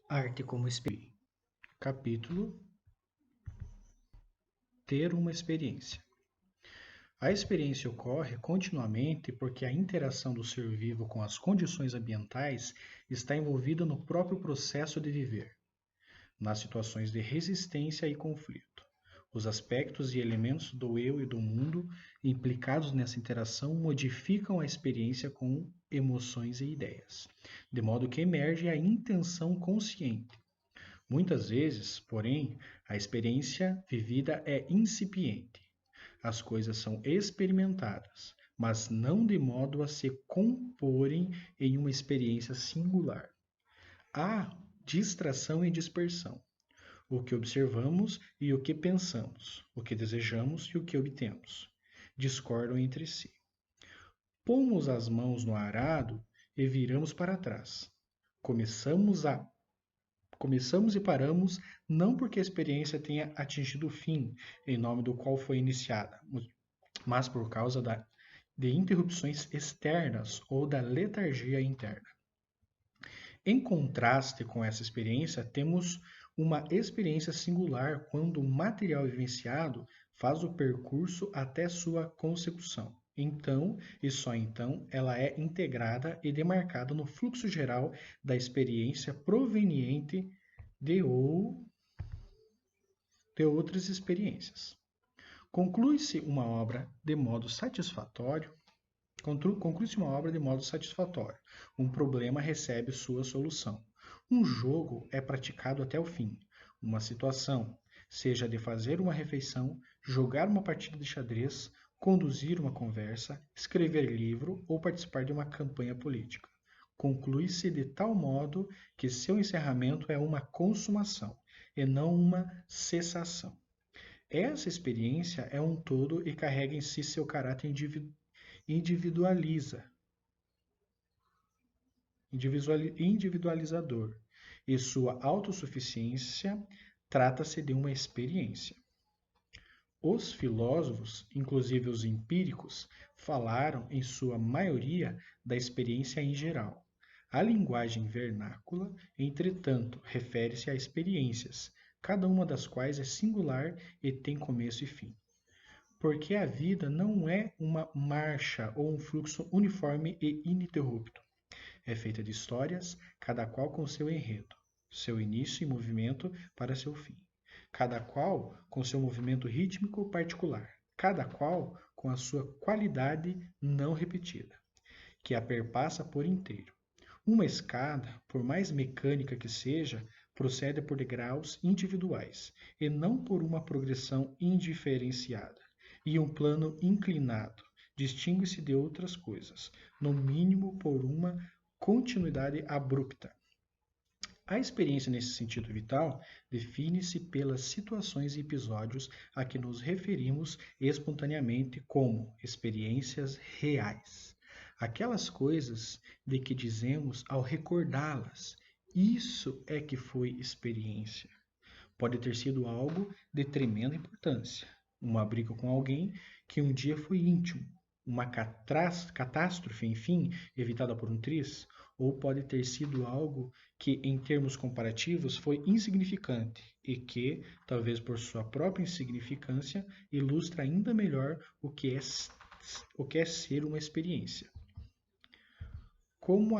Arte como experiência. Capítulo: Ter uma experiência. A experiência ocorre continuamente porque a interação do ser vivo com as condições ambientais está envolvida no próprio processo de viver, nas situações de resistência e conflito. Os aspectos e elementos do eu e do mundo implicados nessa interação modificam a experiência com emoções e ideias, de modo que emerge a intenção consciente. Muitas vezes, porém, a experiência vivida é incipiente. As coisas são experimentadas, mas não de modo a se comporem em uma experiência singular. Há distração e dispersão. O que observamos e o que pensamos, o que desejamos e o que obtemos, discordam entre si. Pomos as mãos no arado e viramos para trás. Começamos a Começamos e paramos não porque a experiência tenha atingido o fim em nome do qual foi iniciada, mas por causa de interrupções externas ou da letargia interna. Em contraste com essa experiência, temos uma experiência singular quando o material vivenciado faz o percurso até sua consecução. Então, e só então, ela é integrada e demarcada no fluxo geral da experiência proveniente de, ou, de outras experiências. Conclui-se uma obra de modo satisfatório. Conclui-se uma obra de modo satisfatório. Um problema recebe sua solução. Um jogo é praticado até o fim. Uma situação, seja de fazer uma refeição, jogar uma partida de xadrez, conduzir uma conversa, escrever livro ou participar de uma campanha política. Conclui-se de tal modo que seu encerramento é uma consumação e não uma cessação. Essa experiência é um todo e carrega em si seu caráter individualiza, individualizador, e sua autossuficiência trata-se de uma experiência. Os filósofos, inclusive os empíricos, falaram, em sua maioria, da experiência em geral. A linguagem vernácula, entretanto, refere-se a experiências, cada uma das quais é singular e tem começo e fim. Porque a vida não é uma marcha ou um fluxo uniforme e ininterrupto. É feita de histórias, cada qual com seu enredo, seu início e movimento para seu fim. Cada qual com seu movimento rítmico particular, cada qual com a sua qualidade não repetida, que a perpassa por inteiro. Uma escada, por mais mecânica que seja, procede por degraus individuais, e não por uma progressão indiferenciada. E um plano inclinado distingue-se de outras coisas, no mínimo por uma continuidade abrupta. A experiência nesse sentido vital define-se pelas situações e episódios a que nos referimos espontaneamente como experiências reais. Aquelas coisas de que dizemos ao recordá-las, isso é que foi experiência. Pode ter sido algo de tremenda importância, uma briga com alguém que um dia foi íntimo, uma catástrofe, enfim, evitada por um triz, ou pode ter sido algo que, em termos comparativos, foi insignificante e que, talvez por sua própria insignificância, ilustra ainda melhor o que é ser uma experiência. Como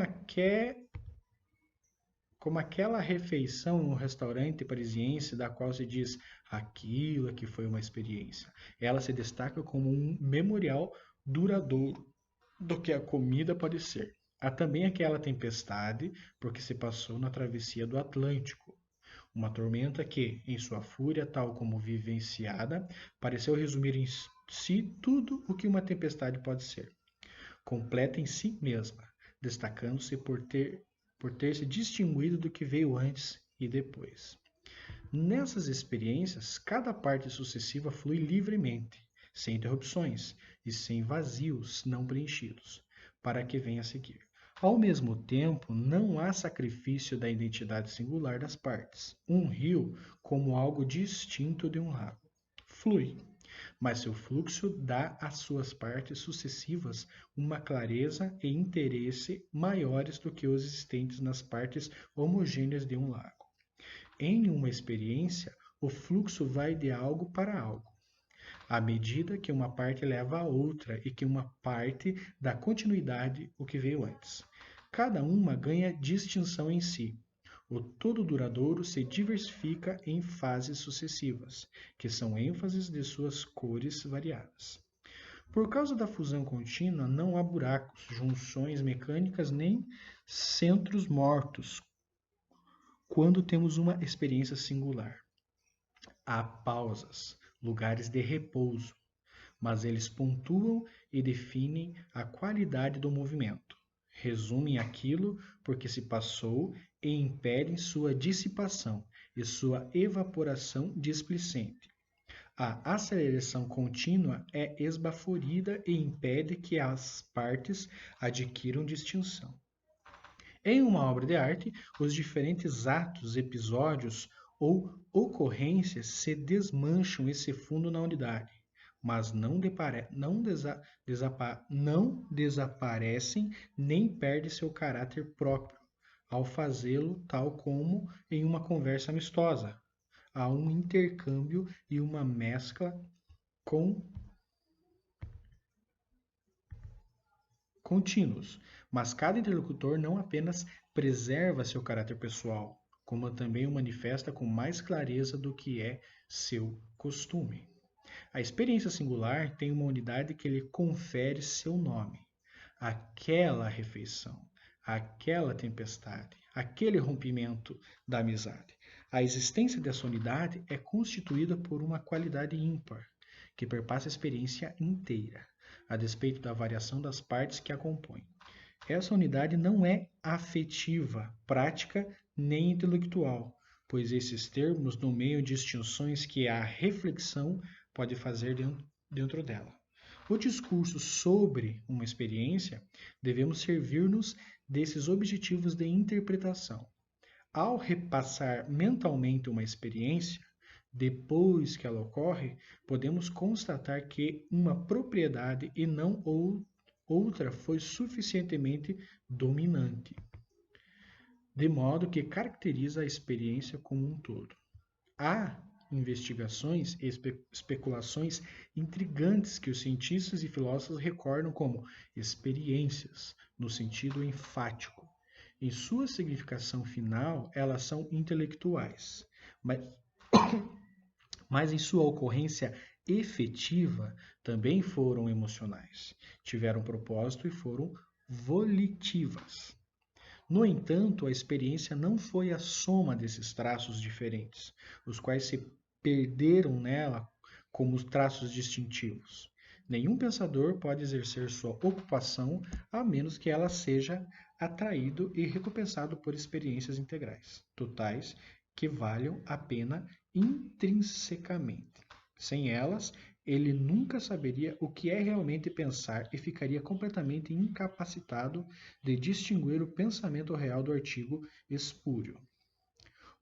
aquela refeição no restaurante parisiense da qual se diz aquilo que foi uma experiência. Ela se destaca como um memorial duradouro do que a comida pode ser. Há também aquela tempestade, porque se passou na travessia do Atlântico. Uma tormenta que, em sua fúria, tal como vivenciada, pareceu resumir em si tudo o que uma tempestade pode ser. Completa em si mesma, destacando-se por ter se distinguido do que veio antes e depois. Nessas experiências, cada parte sucessiva flui livremente, sem interrupções e sem vazios não preenchidos, para que venha a seguir. Ao mesmo tempo, não há sacrifício da identidade singular das partes. Um rio como algo distinto de um lago. Flui. mas seu fluxo dá às suas partes sucessivas uma clareza e interesse maiores do que os existentes nas partes homogêneas de um lago. Em uma experiência, o fluxo vai de algo para algo, à medida que uma parte leva a outra e que uma parte dá continuidade ao que veio antes. Cada uma ganha distinção em si. O todo duradouro se diversifica em fases sucessivas, que são ênfases de suas cores variadas. Por causa da fusão contínua, não há buracos, junções mecânicas nem centros mortos quando temos uma experiência singular. Há pausas, lugares de repouso, mas eles pontuam e definem a qualidade do movimento, resumem aquilo por que se passou e impedem sua dissipação e sua evaporação displicente. A aceleração contínua é esbaforida e impede que as partes adquiram distinção. Em uma obra de arte, os diferentes atos, episódios ou ocorrências se desmancham e se fundem na unidade, mas não desaparecem nem perdem seu caráter próprio ao fazê-lo, tal como em uma conversa amistosa. Há um intercâmbio e uma mescla contínuos, mas cada interlocutor não apenas preserva seu caráter pessoal, como também o manifesta com mais clareza do que é seu costume. A experiência singular tem uma unidade que lhe confere seu nome. Aquela refeição, aquela tempestade, aquele rompimento da amizade. A existência dessa unidade é constituída por uma qualidade ímpar, que perpassa a experiência inteira, a despeito da variação das partes que a compõem. Essa unidade não é afetiva, prática nem intelectual, pois esses termos nomeiam distinções que a reflexão pode fazer dentro dela. O discurso sobre uma experiência devemos servir-nos desses objetivos de interpretação. Ao repassar mentalmente uma experiência, depois que ela ocorre, podemos constatar que uma propriedade e não outra foi suficientemente dominante, de modo que caracteriza a experiência como um todo. Há investigações e especulações intrigantes que os cientistas e filósofos recordam como experiências, no sentido enfático. Em sua significação final, elas são intelectuais, mas em sua ocorrência efetiva também foram emocionais, tiveram propósito e foram volitivas. No entanto, a experiência não foi a soma desses traços diferentes, os quais se perderam nela como traços distintivos. Nenhum pensador pode exercer sua ocupação a menos que ela seja atraído e recompensado por experiências integrais, totais, que valham a pena intrinsecamente. Sem elas, ele nunca saberia o que é realmente pensar e ficaria completamente incapacitado de distinguir o pensamento real do artigo espúrio.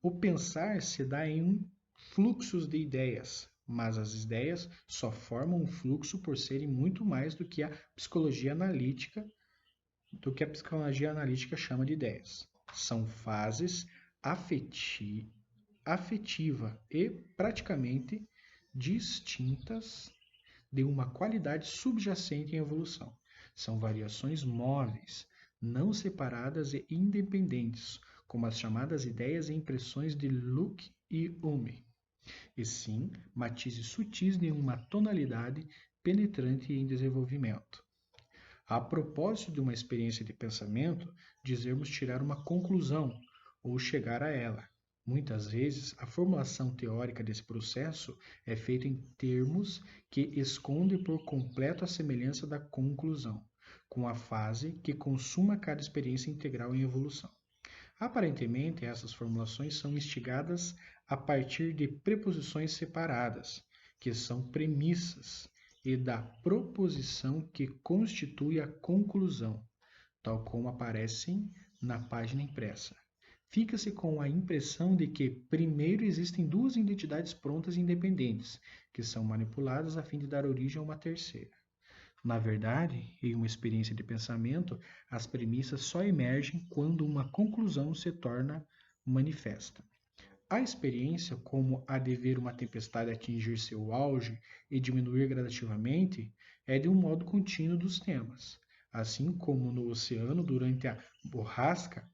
O pensar se dá em fluxos de ideias, mas as ideias só formam um fluxo por serem muito mais do que a psicologia analítica chama de ideias. São fases afetiva e praticamente distintas de uma qualidade subjacente em evolução. São variações móveis, não separadas e independentes, como as chamadas ideias e impressões de Luke e Hume, e sim matizes sutis de uma tonalidade penetrante em desenvolvimento. A propósito de uma experiência de pensamento, dizemos tirar uma conclusão ou chegar a ela. Muitas vezes, a formulação teórica desse processo é feita em termos que escondem por completo a semelhança da conclusão, com a fase que consuma cada experiência integral em evolução. Aparentemente, essas formulações são instigadas a partir de preposições separadas, que são premissas, e da proposição que constitui a conclusão, tal como aparecem na página impressa. fica-se com a impressão de que, primeiro, existem duas identidades prontas e independentes, que são manipuladas a fim de dar origem a uma terceira. Na verdade, em uma experiência de pensamento, as premissas só emergem quando uma conclusão se torna manifesta. A experiência, como a de ver uma tempestade atingir seu auge e diminuir gradativamente, é de um modo contínuo dos temas. Assim como no oceano, durante a borrasca,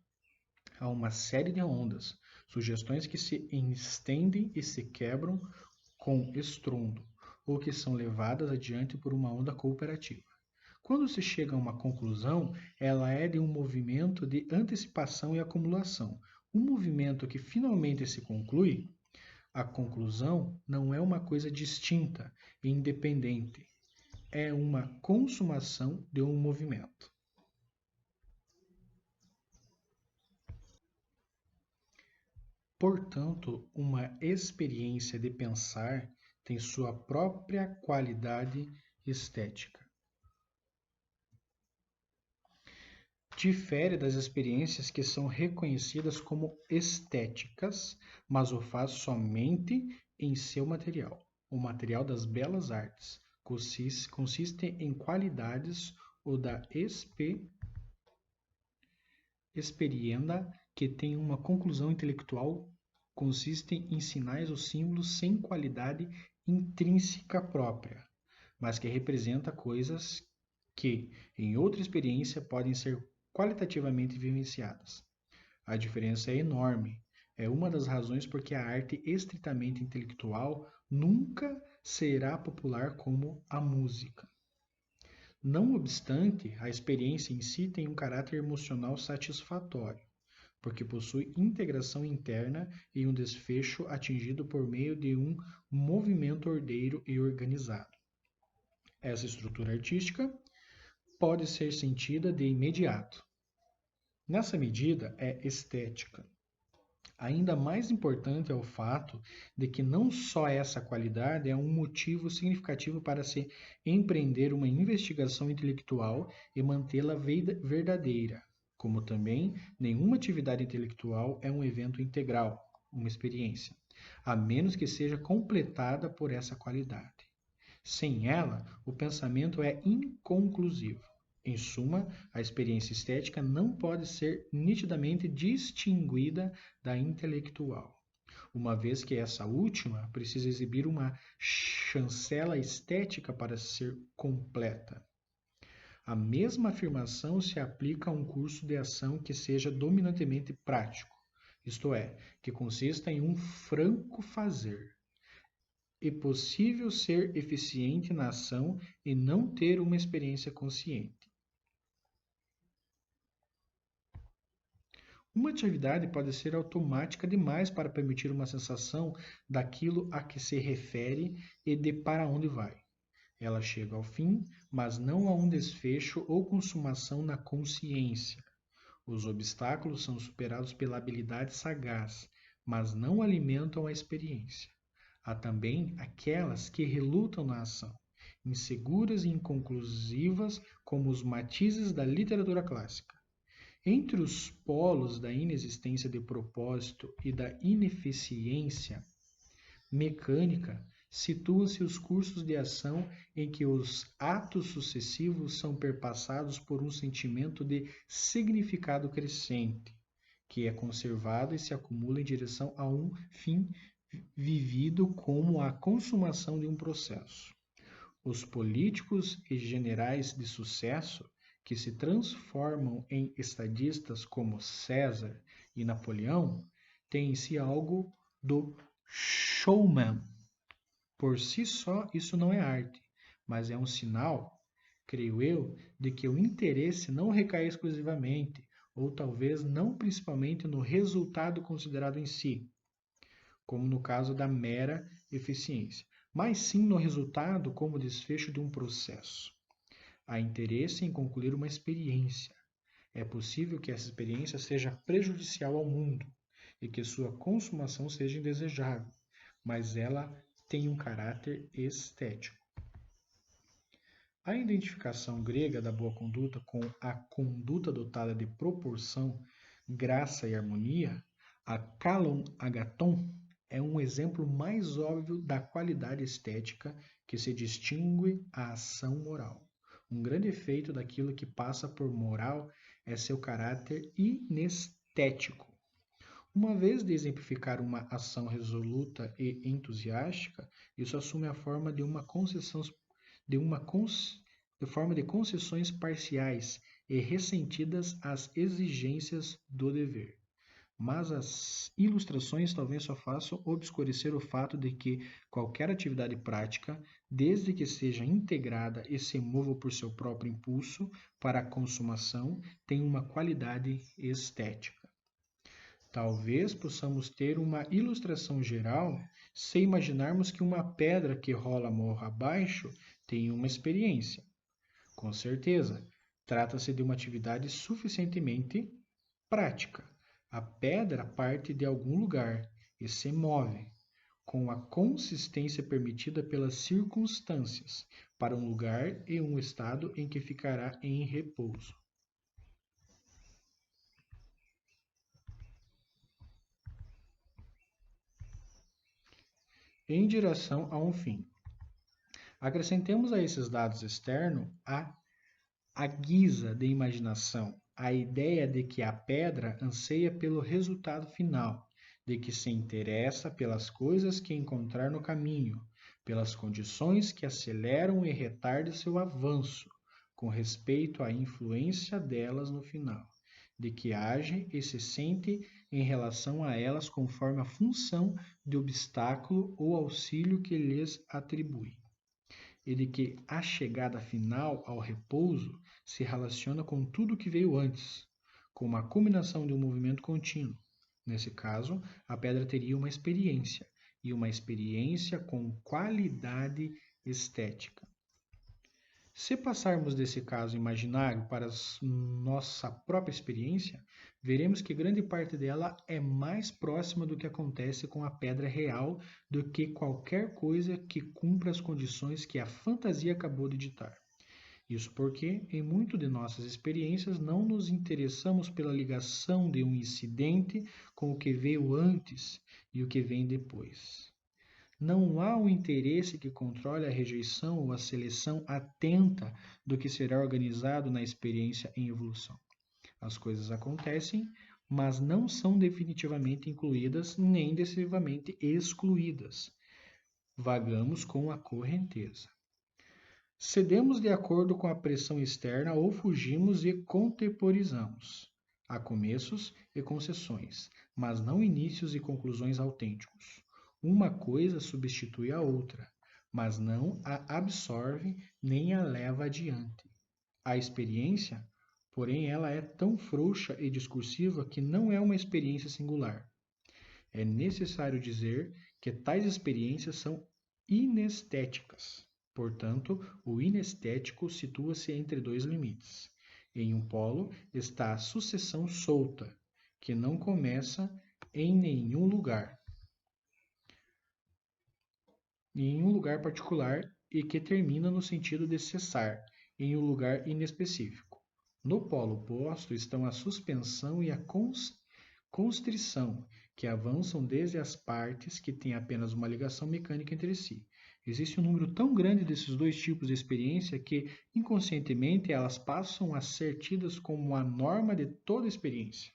há uma série de ondas, sugestões que se estendem e se quebram com estrondo, ou que são levadas adiante por uma onda cooperativa. Quando se chega a uma conclusão, ela é de um movimento de antecipação e acumulação. Um movimento que finalmente se conclui, a conclusão não é uma coisa distinta e independente, é uma consumação de um movimento. Portanto, uma experiência de pensar tem sua própria qualidade estética. Difere das experiências que são reconhecidas como estéticas, mas o faz somente em seu material. O material das belas artes consiste em qualidades ou da experienda que tem uma conclusão intelectual, consiste em sinais ou símbolos sem qualidade intrínseca própria, mas que representa coisas que, em outra experiência, podem ser qualitativamente vivenciadas. A diferença é enorme. É uma das razões por que a arte estritamente intelectual nunca será popular como a música. Não obstante, a experiência em si tem um caráter emocional satisfatório, porque possui integração interna e um desfecho atingido por meio de um movimento ordeiro e organizado. Essa estrutura artística pode ser sentida de imediato. Nessa medida, é estética. Ainda mais importante é o fato de que não só essa qualidade é um motivo significativo para se empreender uma investigação intelectual e mantê-la verdadeira, como também nenhuma atividade intelectual é um evento integral, uma experiência, a menos que seja completada por essa qualidade. Sem ela, o pensamento é inconclusivo. Em suma, a experiência estética não pode ser nitidamente distinguida da intelectual, uma vez que essa última precisa exibir uma chancela estética para ser completa. A mesma afirmação se aplica a um curso de ação que seja dominantemente prático, isto é, que consista em um franco fazer. É possível ser eficiente na ação e não ter uma experiência consciente. Uma atividade pode ser automática demais para permitir uma sensação daquilo a que se refere e de para onde vai. Ela chega ao fim, mas não a um desfecho ou consumação na consciência. Os obstáculos são superados pela habilidade sagaz, mas não alimentam a experiência. Há também aquelas que relutam na ação, inseguras e inconclusivas como os matizes da literatura clássica. Entre os polos da inexistência de propósito e da ineficiência mecânica, situam-se os cursos de ação em que os atos sucessivos são perpassados por um sentimento de significado crescente, que é conservado e se acumula em direção a um fim vivido como a consumação de um processo. Os políticos e generais de sucesso que se transformam em estadistas como César e Napoleão têm em si algo do showman. Por si só, isso não é arte, mas é um sinal, creio eu, de que o interesse não recai exclusivamente, ou talvez não principalmente no resultado considerado em si, como no caso da mera eficiência, mas sim no resultado como desfecho de um processo. Há interesse em concluir uma experiência. É possível que essa experiência seja prejudicial ao mundo e que sua consumação seja indesejável, mas ela tem um caráter estético. A identificação grega da boa conduta com a conduta dotada de proporção, graça e harmonia A Calon Agathon é um exemplo mais óbvio da qualidade estética que se distingue a ação moral. Um grande efeito daquilo que passa por moral é seu caráter inestético. Uma vez de exemplificar uma ação resoluta e entusiástica, isso assume a forma de uma concessão de uma de forma de concessões parciais e ressentidas às exigências do dever. Mas as ilustrações talvez só façam obscurecer o fato de que qualquer atividade prática, desde que seja integrada e se mova por seu próprio impulso para a consumação, tem uma qualidade estética. Talvez possamos ter uma ilustração geral se imaginarmos que uma pedra que rola morro abaixo tem uma experiência. Com certeza, trata-se de uma atividade suficientemente prática. A pedra parte de algum lugar e se move, com a consistência permitida pelas circunstâncias, para um lugar e um estado em que ficará em repouso. Em direção a um fim. Acrescentemos a esses dados externos a guisa de imaginação, a ideia de que a pedra anseia pelo resultado final, de que se interessa pelas coisas que encontrar no caminho, pelas condições que aceleram e retardam seu avanço, com respeito à influência delas no final, de que age e se sente em relação a elas conforme a função de obstáculo ou auxílio que lhes atribui e de que a chegada final ao repouso se relaciona com tudo que veio antes, com uma culminação de um movimento contínuo. Nesse caso, a pedra teria uma experiência, e uma experiência com qualidade estética. Se passarmos desse caso imaginário para nossa própria experiência, veremos que grande parte dela é mais próxima do que acontece com a pedra real do que qualquer coisa que cumpra as condições que a fantasia acabou de ditar. Isso porque, em muito de nossas experiências, não nos interessamos pela ligação de um incidente com o que veio antes e o que vem depois. Não há um interesse que controle a rejeição ou a seleção atenta do que será organizado na experiência em evolução. As coisas acontecem, mas não são definitivamente incluídas nem decisivamente excluídas. Vagamos com a correnteza. Cedemos de acordo com a pressão externa ou fugimos e contemporizamos. Há começos e concessões, mas não inícios e conclusões autênticos. Uma coisa substitui a outra, mas não a absorve nem a leva adiante. A experiência, porém, ela é tão frouxa e discursiva que não é uma experiência singular. É necessário dizer que tais experiências são inestéticas. Portanto, o inestético situa-se entre dois limites. Em um polo está a sucessão solta, que não começa em nenhum lugar particular e que termina no sentido de cessar, em um lugar inespecífico. No polo oposto estão a suspensão e a constrição, que avançam desde as partes que têm apenas uma ligação mecânica entre si. Existe um número tão grande desses dois tipos de experiência que, inconscientemente, elas passam a ser tidas como a norma de toda experiência.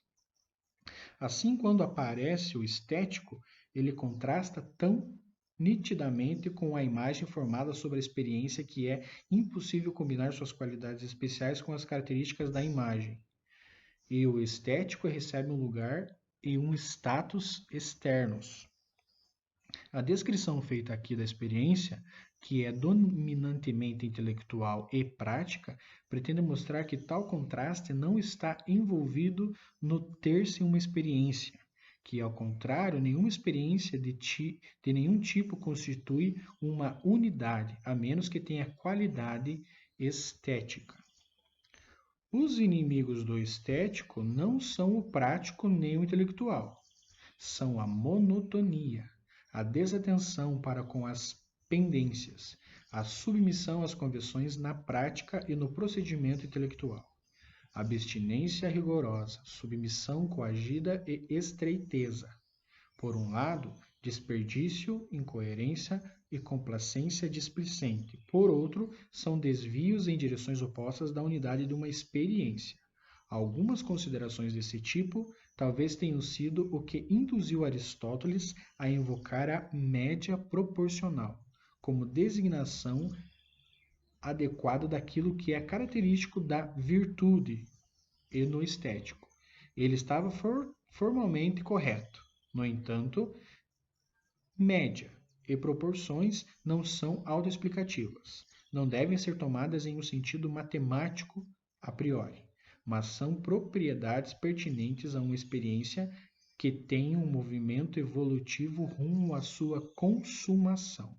Assim, quando aparece o estético, ele contrasta tão nitidamente com a imagem formada sobre a experiência que é impossível combinar suas qualidades especiais com as características da imagem. E o estético recebe um lugar e um status externos. A descrição feita aqui da experiência, que é dominantemente intelectual e prática, pretende mostrar que tal contraste não está envolvido no ter-se uma experiência, que, ao contrário, nenhuma experiência de nenhum tipo constitui uma unidade, a menos que tenha qualidade estética. Os inimigos do estético não são o prático nem o intelectual, são a monotonia, a desatenção para com as pendências, a submissão às convenções na prática e no procedimento intelectual. abstinência rigorosa, submissão coagida e estreiteza. Por um lado, desperdício, incoerência e complacência displicente. Por outro, são desvios em direções opostas da unidade de uma experiência. Algumas considerações desse tipo talvez tenham sido o que induziu Aristóteles a invocar a média proporcional como designação adequada daquilo que é característico da virtude e no estético. Ele estava formalmente correto. No entanto, média e proporções não são autoexplicativas. Não devem ser tomadas em um sentido matemático a priori, mas são propriedades pertinentes a uma experiência que tem um movimento evolutivo rumo à sua consumação.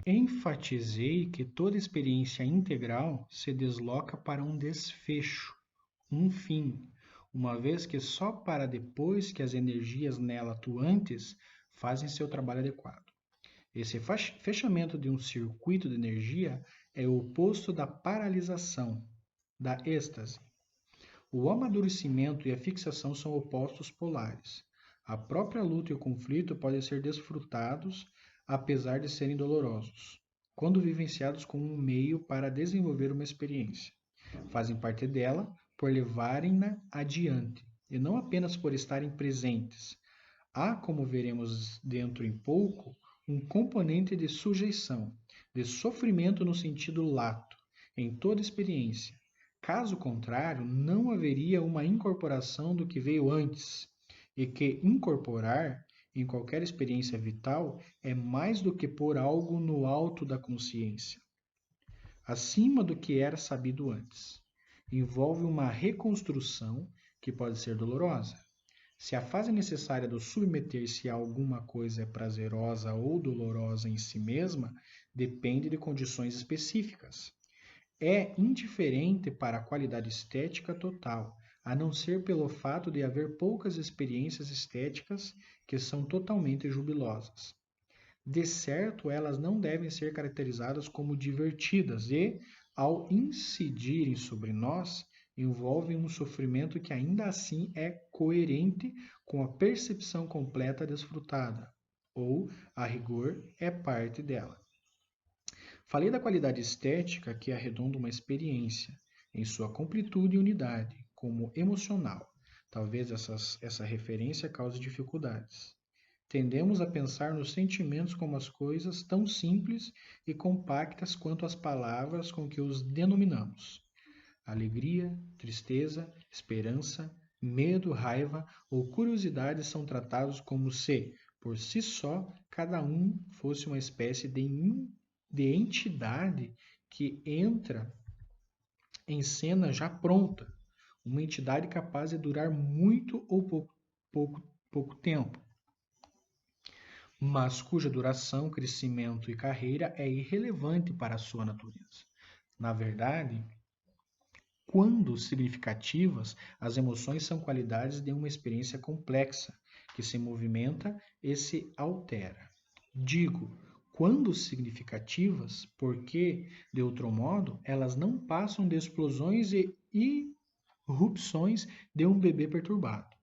Enfatizei que toda experiência integral se desloca para um desfecho, um fim, uma vez que só para depois que as energias nela atuantes fazem seu trabalho adequado. Esse fechamento de um circuito de energia é o oposto da paralisação, da êxtase. O amadurecimento e a fixação são opostos polares. A própria luta e o conflito podem ser desfrutados, apesar de serem dolorosos, quando vivenciados como um meio para desenvolver uma experiência. Fazem parte dela por levarem-na adiante, e não apenas por estarem presentes. Há, como veremos dentro em pouco, um componente de sujeição, de sofrimento no sentido lato, em toda experiência. Caso contrário, não haveria uma incorporação do que veio antes, e que incorporar, em qualquer experiência vital, é mais do que pôr algo no alto da consciência, acima do que era sabido antes. Envolve uma reconstrução que pode ser dolorosa. Se a fase necessária do submeter-se a alguma coisa é prazerosa ou dolorosa em si mesma, depende de condições específicas. É indiferente para a qualidade estética total, a não ser pelo fato de haver poucas experiências estéticas que são totalmente jubilosas. De certo, elas não devem ser caracterizadas como divertidas e, ao incidirem sobre nós, envolvem um sofrimento que ainda assim é coerente com a percepção completa desfrutada, ou, a rigor, é parte dela. Falei da qualidade estética que arredonda uma experiência, em sua completude e unidade, como emocional. Talvez essa referência cause dificuldades. Tendemos a pensar nos sentimentos como as coisas tão simples e compactas quanto as palavras com que os denominamos. Alegria, tristeza, esperança, medo, raiva ou curiosidade são tratados como se, por si só, cada um fosse uma espécie de entidade que entra em cena já pronta, uma entidade capaz de durar muito ou pouco tempo, mas cuja duração, crescimento e carreira é irrelevante para a sua natureza. Na verdade, quando significativas, as emoções são qualidades de uma experiência complexa, que se movimenta e se altera. Digo, quando significativas, porque, de outro modo, elas não passam de explosões e irrupções de um bebê perturbado.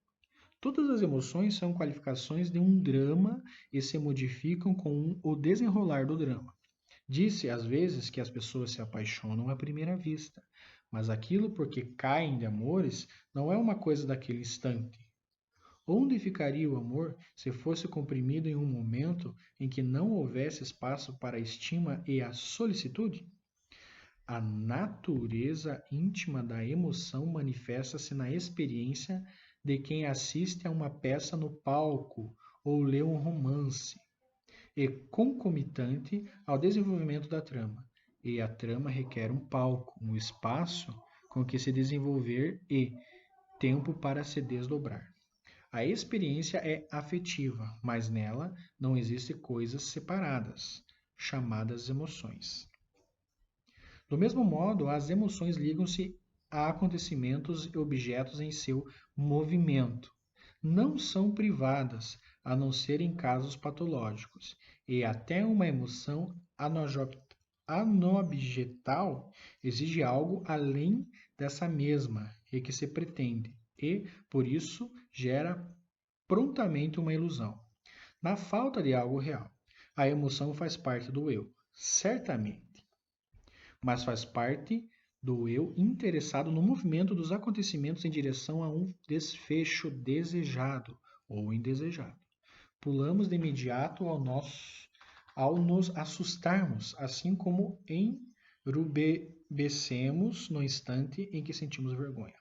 Todas as emoções são qualificações de um drama e se modificam com o desenrolar do drama. Disse às vezes que as pessoas se apaixonam à primeira vista, mas aquilo porque caem de amores não é uma coisa daquele instante. Onde ficaria o amor se fosse comprimido em um momento em que não houvesse espaço para a estima e a solicitude? A natureza íntima da emoção manifesta-se na experiência de quem assiste a uma peça no palco ou lê um romance, e concomitante ao desenvolvimento da trama. E a trama requer um palco, um espaço com que se desenvolver e tempo para se desdobrar. A experiência é afetiva, mas nela não existem coisas separadas, chamadas emoções. Do mesmo modo, as emoções ligam-se a acontecimentos e objetos em seu movimento. Não são privadas, a não ser em casos patológicos, e até uma emoção anobjetal exige algo além dessa mesma e que se pretende, e, por isso, gera prontamente uma ilusão. Na falta de algo real, a emoção faz parte do eu, certamente, mas faz parte do eu interessado no movimento dos acontecimentos em direção a um desfecho desejado ou indesejado. Pulamos de imediato ao nos assustarmos, assim como enrubescemos no instante em que sentimos vergonha.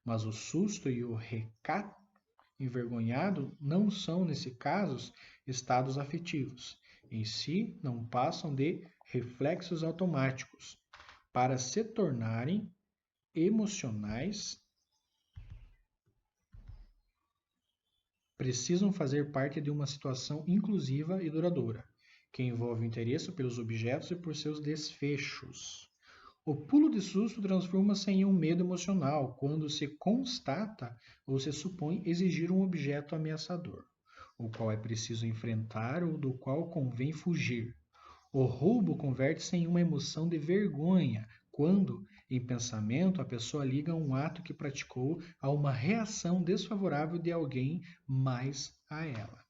Mas o susto e o recato envergonhado não são, nesse caso, estados afetivos. Em si, não passam de reflexos automáticos. Para se tornarem emocionais, precisam fazer parte de uma situação inclusiva e duradoura, que envolve o interesse pelos objetos e por seus desfechos. O pulo de susto transforma-se em um medo emocional quando se constata ou se supõe exigir um objeto ameaçador, o qual é preciso enfrentar ou do qual convém fugir. O roubo converte-se em uma emoção de vergonha quando, em pensamento, a pessoa liga um ato que praticou a uma reação desfavorável de alguém mais a ela.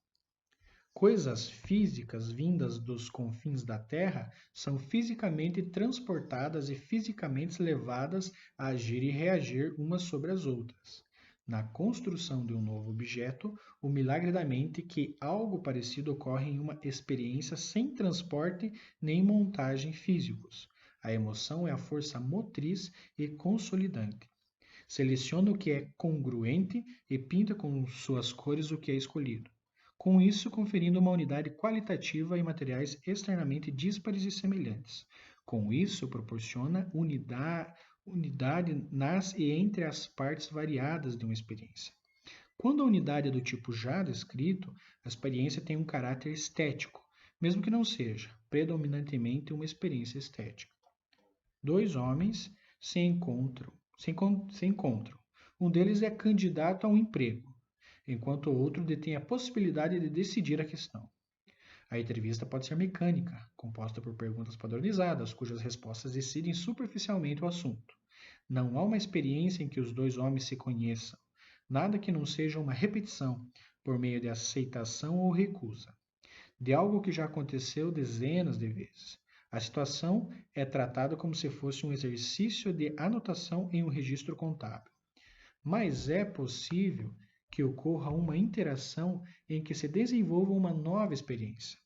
Coisas físicas vindas dos confins da Terra são fisicamente transportadas e fisicamente levadas a agir e reagir umas sobre as outras. Na construção de um novo objeto, o milagre da mente que algo parecido ocorre em uma experiência sem transporte nem montagem físicos. A emoção é a força motriz e consolidante. Seleciona o que é congruente e pinta com suas cores o que é escolhido, com isso conferindo uma unidade qualitativa em materiais externamente díspares e semelhantes. Com isso, proporciona unidade nas e entre as partes variadas de uma experiência. Quando a unidade é do tipo já descrito, a experiência tem um caráter estético, mesmo que não seja predominantemente uma experiência estética. Dois homens se encontram. Um deles é candidato a um emprego, enquanto o outro detém a possibilidade de decidir a questão. A entrevista pode ser mecânica, composta por perguntas padronizadas, cujas respostas decidem superficialmente o assunto. Não há uma experiência em que os dois homens se conheçam, nada que não seja uma repetição, por meio de aceitação ou recusa, de algo que já aconteceu dezenas de vezes. A situação é tratada como se fosse um exercício de anotação em um registro contábil. Mas é possível que ocorra uma interação em que se desenvolva uma nova experiência,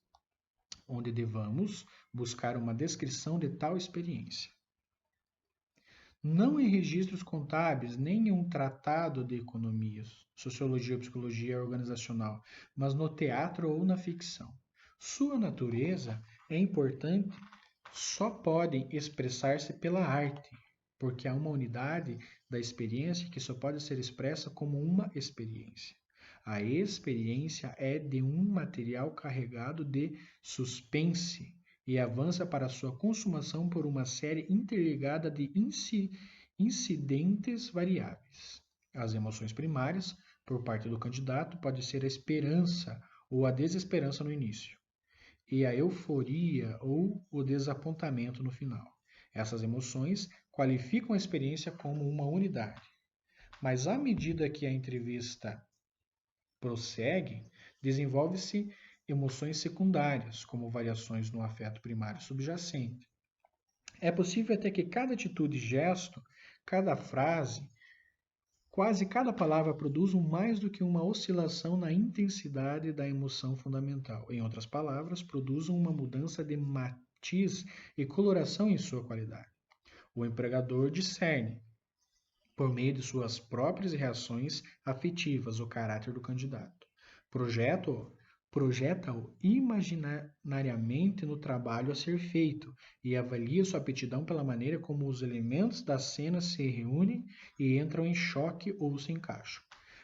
onde devamos buscar uma descrição de tal experiência. Não em registros contábeis, nem em um tratado de economia, sociologia ou psicologia organizacional, mas no teatro ou na ficção. Sua natureza é importante, só podem expressar-se pela arte, porque há uma unidade da experiência que só pode ser expressa como uma experiência. A experiência é de um material carregado de suspense e avança para sua consumação por uma série interligada de incidentes variáveis. As emoções primárias, por parte do candidato, pode ser a esperança ou a desesperança no início, e a euforia ou o desapontamento no final. Essas emoções qualificam a experiência como uma unidade. Mas à medida que a entrevista prossegue, desenvolve-se emoções secundárias, como variações no afeto primário subjacente. É possível até que cada atitude e gesto, cada frase, quase cada palavra produzam mais do que uma oscilação na intensidade da emoção fundamental. Em outras palavras, produzam uma mudança de matiz e coloração em sua qualidade. O empregador discerne, por meio de suas próprias reações afetivas, o caráter do candidato. Projeta-o imaginariamente no trabalho a ser feito e avalia sua aptidão pela maneira como os elementos da cena se reúnem e entram em choque ou se encaixam.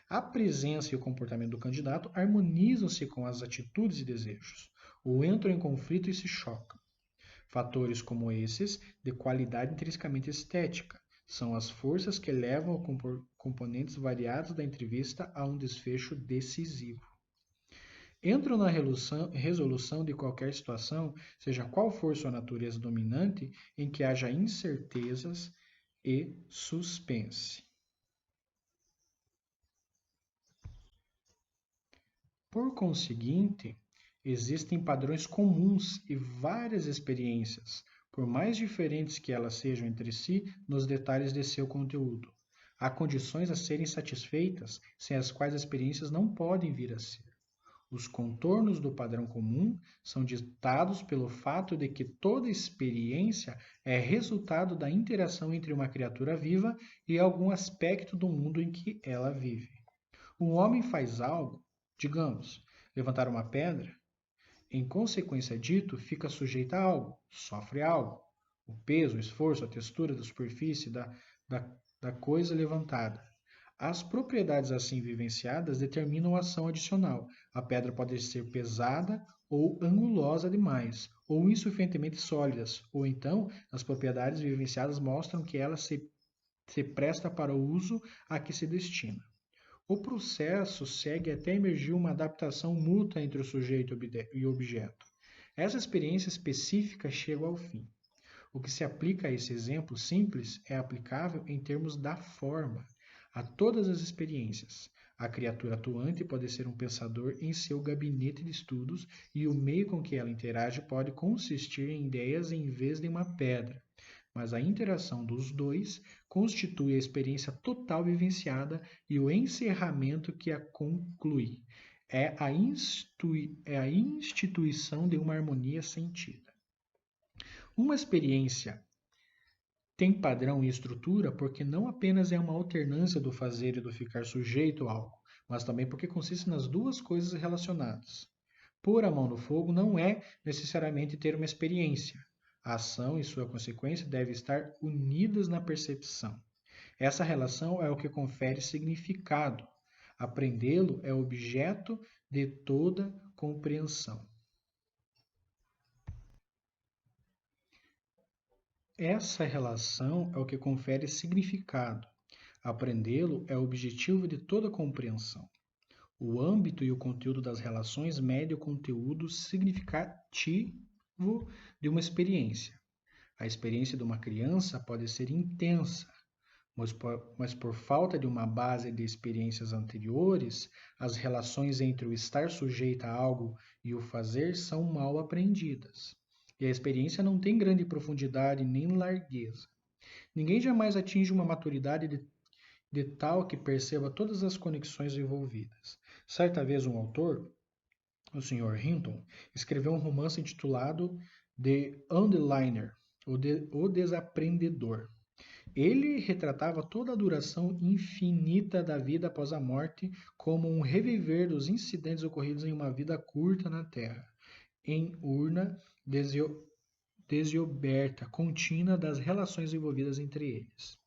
A presença e o comportamento do candidato harmonizam-se com as atitudes e desejos, ou entram em conflito e se chocam. Fatores como esses, de qualidade intrinsecamente estética, são as forças que levam componentes variados da entrevista a um desfecho decisivo. entram na resolução de qualquer situação, seja qual for sua natureza dominante, em que haja incertezas e suspense. Por conseguinte, existem padrões comuns e várias experiências, por mais diferentes que elas sejam entre si nos detalhes de seu conteúdo. Há condições a serem satisfeitas sem as quais as experiências não podem vir a ser. Os contornos do padrão comum são ditados pelo fato de que toda experiência é resultado da interação entre uma criatura viva e algum aspecto do mundo em que ela vive. Um homem faz algo, digamos, levantar uma pedra, em consequência dito, fica sujeito a algo, sofre algo. O peso, o esforço, a textura da superfície da, da coisa levantada. As propriedades assim vivenciadas determinam a ação adicional. A pedra pode ser pesada ou angulosa demais, ou insuficientemente sólidas, ou então as propriedades vivenciadas mostram que ela se presta para o uso a que se destina. O processo segue até emergir uma adaptação mútua entre o sujeito e o objeto. Essa experiência específica chega ao fim. O que se aplica a esse exemplo simples é aplicável em termos da forma, a todas as experiências. A criatura atuante pode ser um pensador em seu gabinete de estudos e o meio com que ela interage pode consistir em ideias em vez de uma pedra. Mas a interação dos dois constitui a experiência total vivenciada e o encerramento que a conclui. É a instituição de uma harmonia sentida. Uma experiência tem padrão e estrutura porque não apenas é uma alternância do fazer e do ficar sujeito a algo, mas também porque consiste nas duas coisas relacionadas. Pôr a mão no fogo não é necessariamente ter uma experiência. A ação e sua consequência devem estar unidas na percepção. Essa relação é o que confere significado. Aprendê-lo é objeto de toda compreensão. Essa relação é o que confere significado. Aprendê-lo é o objetivo de toda compreensão. O âmbito e o conteúdo das relações mede o conteúdo significativo de uma experiência. A experiência de uma criança pode ser intensa, mas por falta de uma base de experiências anteriores, as relações entre o estar sujeito a algo e o fazer são mal aprendidas. E a experiência não tem grande profundidade nem largueza. Ninguém jamais atinge uma maturidade de tal que perceba todas as conexões envolvidas. Certa vez um autor, o Sr. Hinton, escreveu um romance intitulado The Underliner, o Desaprendedor. Ele retratava toda a duração infinita da vida após a morte como um reviver dos incidentes ocorridos em uma vida curta na Terra, em urna desoberta, contínua das relações envolvidas entre eles.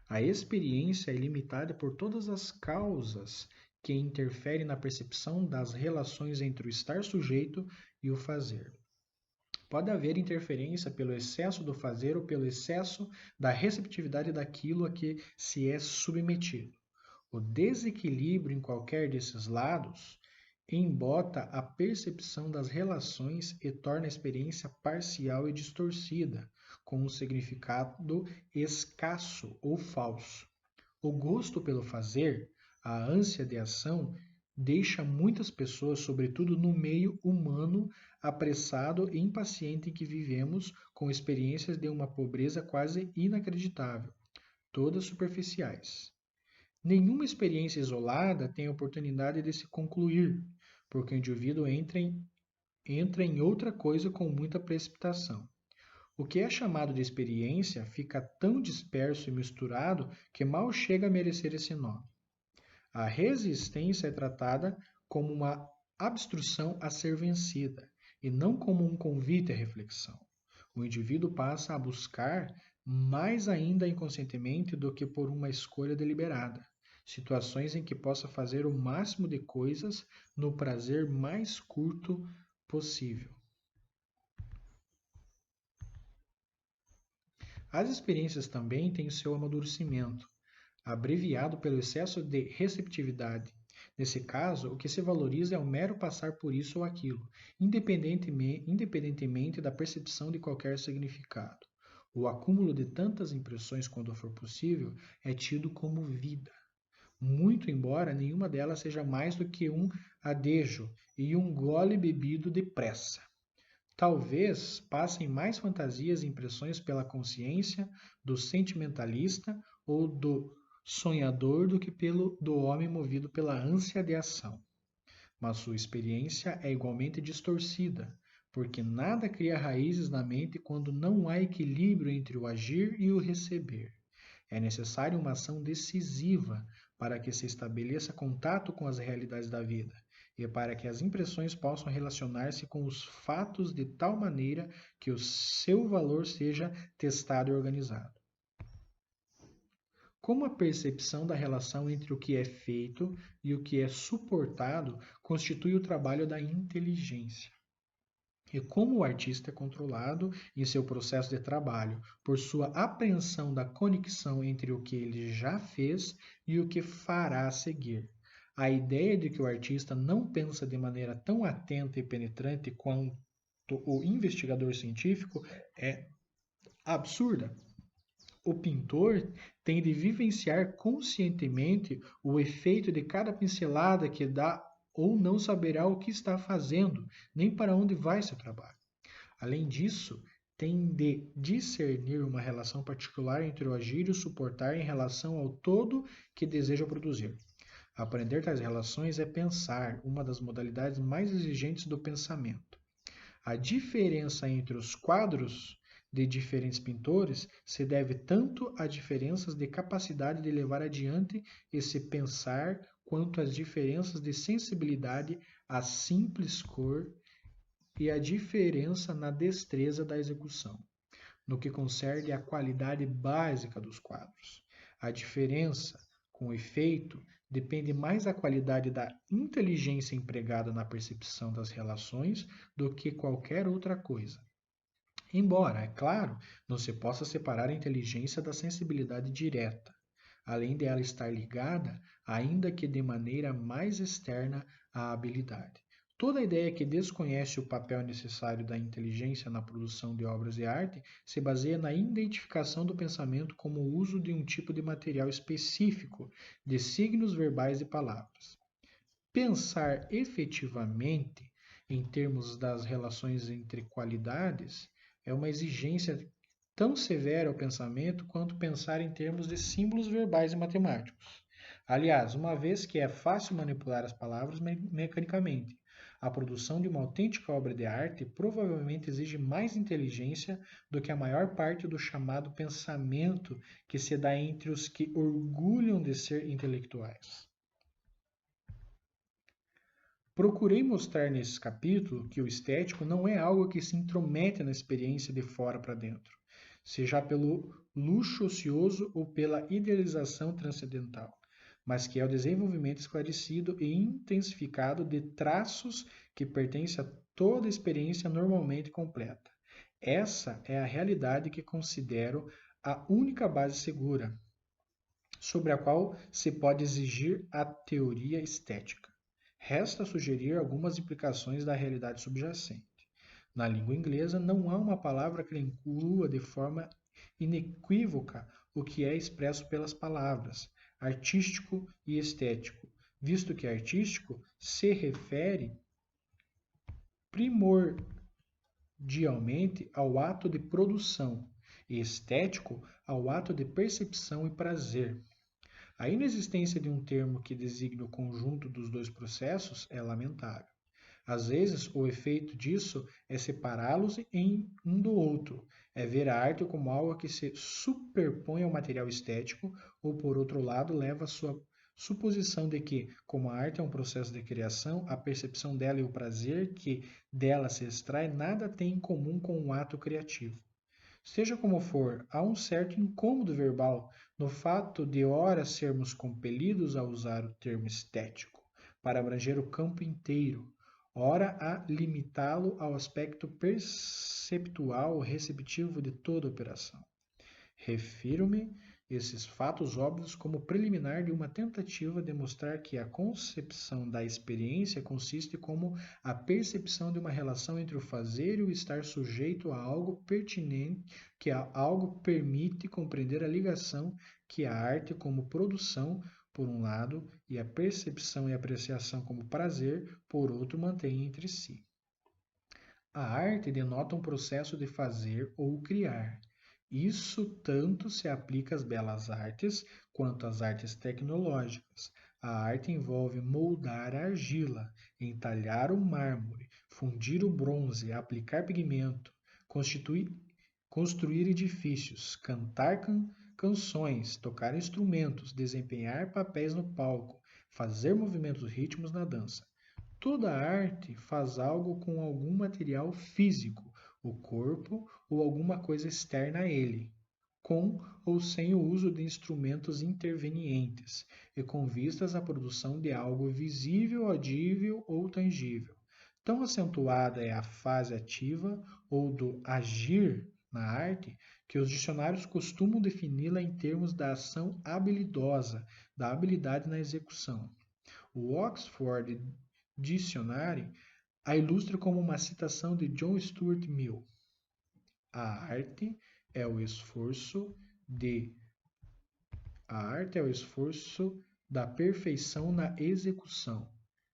A experiência é limitada por todas as causas que interferem na percepção das relações entre o estar sujeito e o fazer. Pode haver interferência pelo excesso do fazer ou pelo excesso da receptividade daquilo a que se é submetido. O desequilíbrio em qualquer desses lados embota a percepção das relações e torna a experiência parcial e distorcida, com um significado escasso ou falso. O gosto pelo fazer, a ânsia de ação, deixa muitas pessoas, sobretudo no meio humano, apressado e impaciente em que vivemos, com experiências de uma pobreza quase inacreditável, todas superficiais. Nenhuma experiência isolada tem a oportunidade de se concluir, porque o indivíduo entra em outra coisa com muita precipitação. O que é chamado de experiência fica tão disperso e misturado que mal chega a merecer esse nome. A resistência é tratada como uma abstrução a ser vencida, e não como um convite à reflexão. O indivíduo passa a buscar mais ainda inconscientemente do que por uma escolha deliberada, situações em que possa fazer o máximo de coisas no prazer mais curto possível. As experiências também têm seu amadurecimento, abreviado pelo excesso de receptividade, Nesse caso, o que se valoriza é o mero passar por isso ou aquilo, independentemente da percepção de qualquer significado. O acúmulo de tantas impressões quando for possível é tido como vida, muito embora nenhuma delas seja mais do que um adejo e um gole bebido depressa. Talvez passem mais fantasias e impressões pela consciência do sentimentalista ou do sonhador do que pelo do homem movido pela ânsia de ação. Mas sua experiência é igualmente distorcida, porque nada cria raízes na mente quando não há equilíbrio entre o agir e o receber. É necessária uma ação decisiva para que se estabeleça contato com as realidades da vida e para que as impressões possam relacionar-se com os fatos de tal maneira que o seu valor seja testado e organizado. Como a percepção da relação entre o que é feito e o que é suportado constitui o trabalho da inteligência. E como o artista é controlado em seu processo de trabalho por sua apreensão da conexão entre o que ele já fez e o que fará a seguir. A ideia de que o artista não pensa de maneira tão atenta e penetrante quanto o investigador científico é absurda. O pintor tem de vivenciar conscientemente o efeito de cada pincelada que dá ou não saberá o que está fazendo, nem para onde vai seu trabalho. Além disso, tem de discernir uma relação particular entre o agir e o suportar em relação ao todo que deseja produzir. Aprender tais relações é pensar, uma das modalidades mais exigentes do pensamento. A diferença entre os quadros de diferentes pintores se deve tanto a diferenças de capacidade de levar adiante esse pensar, quanto às diferenças de sensibilidade à simples cor e a diferença na destreza da execução, no que concerne à qualidade básica dos quadros. A diferença, com efeito, depende mais da qualidade da inteligência empregada na percepção das relações do que qualquer outra coisa. Embora, é claro, não se possa separar a inteligência da sensibilidade direta, além de ela estar ligada, ainda que de maneira mais externa, à habilidade. Toda ideia que desconhece o papel necessário da inteligência na produção de obras de arte se baseia na identificação do pensamento como o uso de um tipo de material específico, de signos verbais e palavras. Pensar efetivamente, em termos das relações entre qualidades, é uma exigência tão severa ao pensamento quanto pensar em termos de símbolos verbais e matemáticos. Aliás, uma vez que é fácil manipular as palavras mecanicamente, a produção de uma autêntica obra de arte provavelmente exige mais inteligência do que a maior parte do chamado pensamento que se dá entre os que orgulham de ser intelectuais. Procurei mostrar nesse capítulo que o estético não é algo que se intromete na experiência de fora para dentro, seja pelo luxo ocioso ou pela idealização transcendental, mas que é o desenvolvimento esclarecido e intensificado de traços que pertencem a toda experiência normalmente completa. Essa é a realidade que considero a única base segura sobre a qual se pode exigir a teoria estética. Resta sugerir algumas implicações da realidade subjacente. Na língua inglesa, não há uma palavra que inclua de forma inequívoca o que é expresso pelas palavras, artístico e estético, visto que artístico se refere primordialmente ao ato de produção e estético ao ato de percepção e prazer. A inexistência de um termo que designe o conjunto dos dois processos é lamentável. Às vezes, o efeito disso é separá-los em um do outro, é ver a arte como algo que se superpõe ao material estético, ou, por outro lado, leva a sua suposição de que, como a arte é um processo de criação, a percepção dela e o prazer que dela se extrai nada têm em comum com o ato criativo. Seja como for, há um certo incômodo verbal no fato de ora sermos compelidos a usar o termo estético para abranger o campo inteiro, ora a limitá-lo ao aspecto perceptual receptivo de toda operação. Refiro-me esses fatos óbvios como preliminar de uma tentativa de mostrar que a concepção da experiência consiste como a percepção de uma relação entre o fazer e o estar sujeito a algo pertinente, que a algo permite compreender a ligação que a arte como produção, por um lado, e a percepção e apreciação como prazer, por outro, mantém entre si. A arte denota um processo de fazer ou criar. Isso tanto se aplica às belas artes quanto às artes tecnológicas. A arte envolve moldar a argila, entalhar o mármore, fundir o bronze, aplicar pigmento, construir edifícios, cantar canções, tocar instrumentos, desempenhar papéis no palco, fazer movimentos rítmicos na dança. Toda arte faz algo com algum material físico, o corpo ou alguma coisa externa a ele, com ou sem o uso de instrumentos intervenientes, e com vistas à produção de algo visível, audível ou tangível. Tão acentuada é a fase ativa ou do agir na arte que os dicionários costumam defini-la em termos da ação habilidosa, da habilidade na execução. O Oxford Dictionary a ilustra como uma citação de John Stuart Mill. A arte é o esforço da perfeição na execução,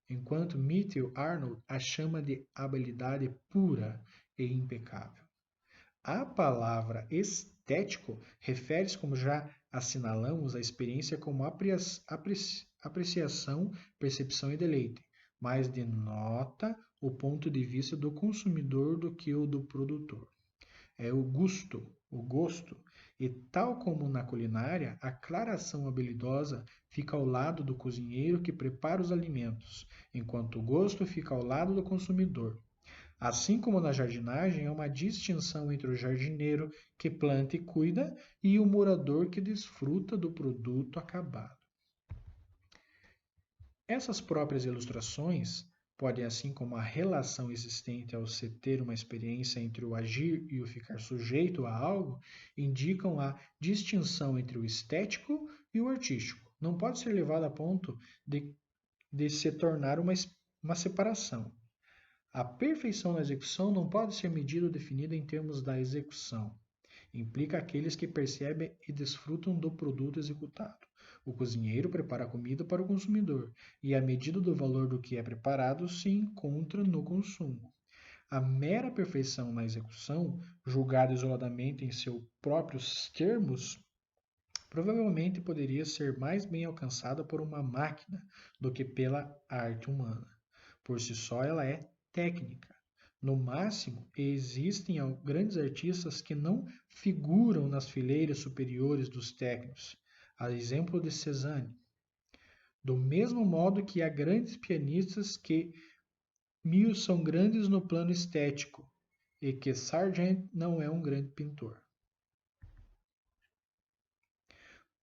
enquanto Matthew Arnold a chama de habilidade pura e impecável. A palavra estético refere-se, como já assinalamos, à experiência como apreciação, percepção e deleite, mas denota o ponto de vista do consumidor do que o do produtor. É o gosto, e tal como na culinária, a claração habilidosa fica ao lado do cozinheiro que prepara os alimentos, enquanto o gosto fica ao lado do consumidor. Assim como na jardinagem, há uma distinção entre o jardineiro que planta e cuida e o morador que desfruta do produto acabado. Essas próprias ilustrações podem, assim como a relação existente ao se ter uma experiência entre o agir e o ficar sujeito a algo, indicam a distinção entre o estético e o artístico. Não pode ser levado a ponto de se tornar uma separação. A perfeição na execução não pode ser medida ou definida em termos da execução. Implica aqueles que percebem e desfrutam do produto executado. O cozinheiro prepara a comida para o consumidor, e a medida do valor do que é preparado se encontra no consumo. A mera perfeição na execução, julgada isoladamente em seus próprios termos, provavelmente poderia ser mais bem alcançada por uma máquina do que pela arte humana. Por si só, ela é técnica. No máximo, existem grandes artistas que não figuram nas fileiras superiores dos técnicos, a exemplo de Cézanne. Do mesmo modo que há grandes pianistas que são grandes no plano estético e que Sargent não é um grande pintor.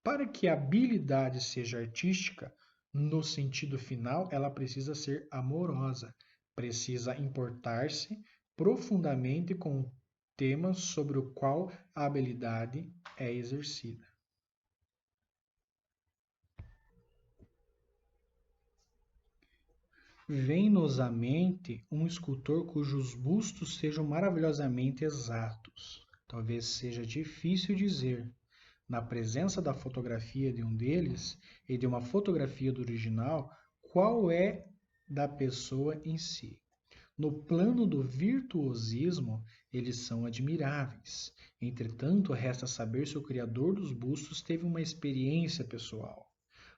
Para que a habilidade seja artística, no sentido final, ela precisa ser amorosa, precisa importar-se profundamente com o tema sobre o qual a habilidade é exercida. Vem-nos à mente um escultor cujos bustos sejam maravilhosamente exatos. Talvez seja difícil dizer, na presença da fotografia de um deles e de uma fotografia do original, qual é da pessoa em si. No plano do virtuosismo, eles são admiráveis. Entretanto, resta saber se o criador dos bustos teve uma experiência pessoal,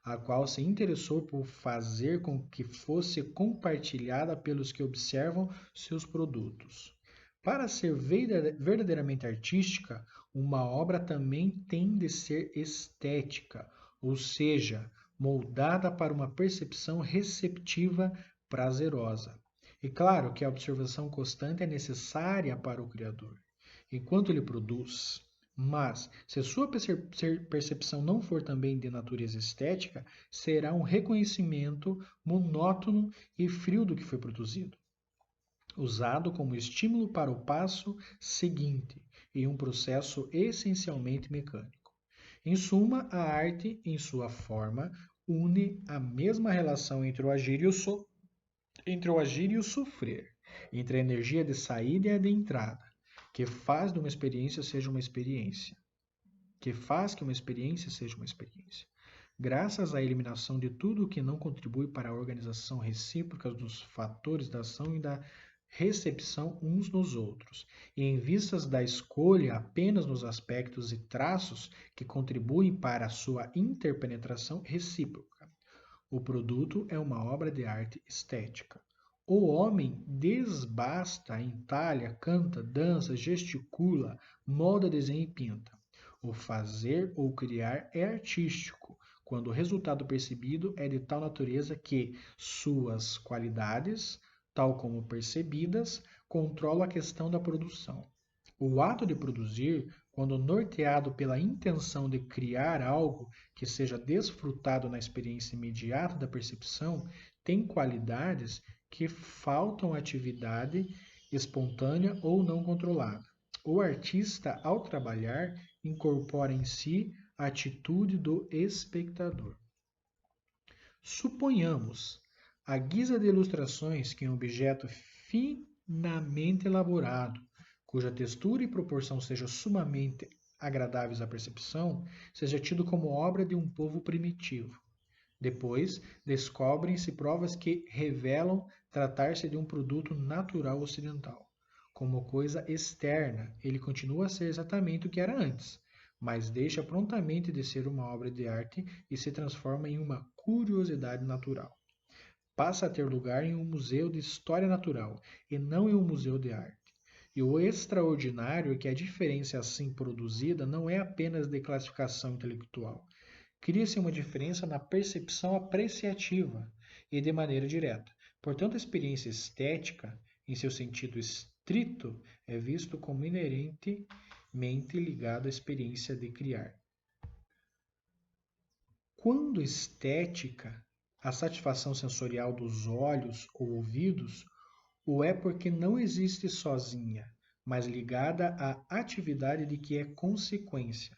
a qual se interessou por fazer com que fosse compartilhada pelos que observam seus produtos. Para ser verdadeiramente artística, uma obra também tem de ser estética, ou seja, moldada para uma percepção receptiva prazerosa. E claro que a observação constante é necessária para o criador, enquanto ele produz. Mas, se a sua percepção não for também de natureza estética, será um reconhecimento monótono e frio do que foi produzido, usado como estímulo para o passo seguinte, em um processo essencialmente mecânico. Em suma, a arte, em sua forma, une a mesma relação entre o agir e o sofrer, entre a energia de saída e a de entrada, que faz de uma experiência seja uma experiência, que faz que uma experiência seja uma experiência. Graças à eliminação de tudo o que não contribui para a organização recíproca dos fatores da ação e da recepção uns nos outros, e em vistas da escolha apenas nos aspectos e traços que contribuem para a sua interpenetração recíproca. O produto é uma obra de arte estética. O homem desbasta, entalha, canta, dança, gesticula, molda, desenha e pinta. O fazer ou criar é artístico, quando o resultado percebido é de tal natureza que suas qualidades, tal como percebidas, controlam a questão da produção. O ato de produzir, quando norteado pela intenção de criar algo que seja desfrutado na experiência imediata da percepção, tem qualidades que faltam à atividade espontânea ou não controlada. O artista, ao trabalhar, incorpora em si a atitude do espectador. Suponhamos, à guisa de ilustrações, que um objeto finamente elaborado, cuja textura e proporção sejam sumamente agradáveis à percepção, seja tido como obra de um povo primitivo. Depois, descobrem-se provas que revelam tratar-se de um produto natural ocidental. Como coisa externa, ele continua a ser exatamente o que era antes, mas deixa prontamente de ser uma obra de arte e se transforma em uma curiosidade natural. Passa a ter lugar em um museu de história natural e não em um museu de arte. E o extraordinário é que a diferença assim produzida não é apenas de classificação intelectual. Cria-se uma diferença na percepção apreciativa e de maneira direta. Portanto, a experiência estética, em seu sentido estrito, é visto como inerentemente ligado à experiência de criar. Quando estética, a satisfação sensorial dos olhos ou ouvidos, o é porque não existe sozinha, mas ligada à atividade de que é consequência.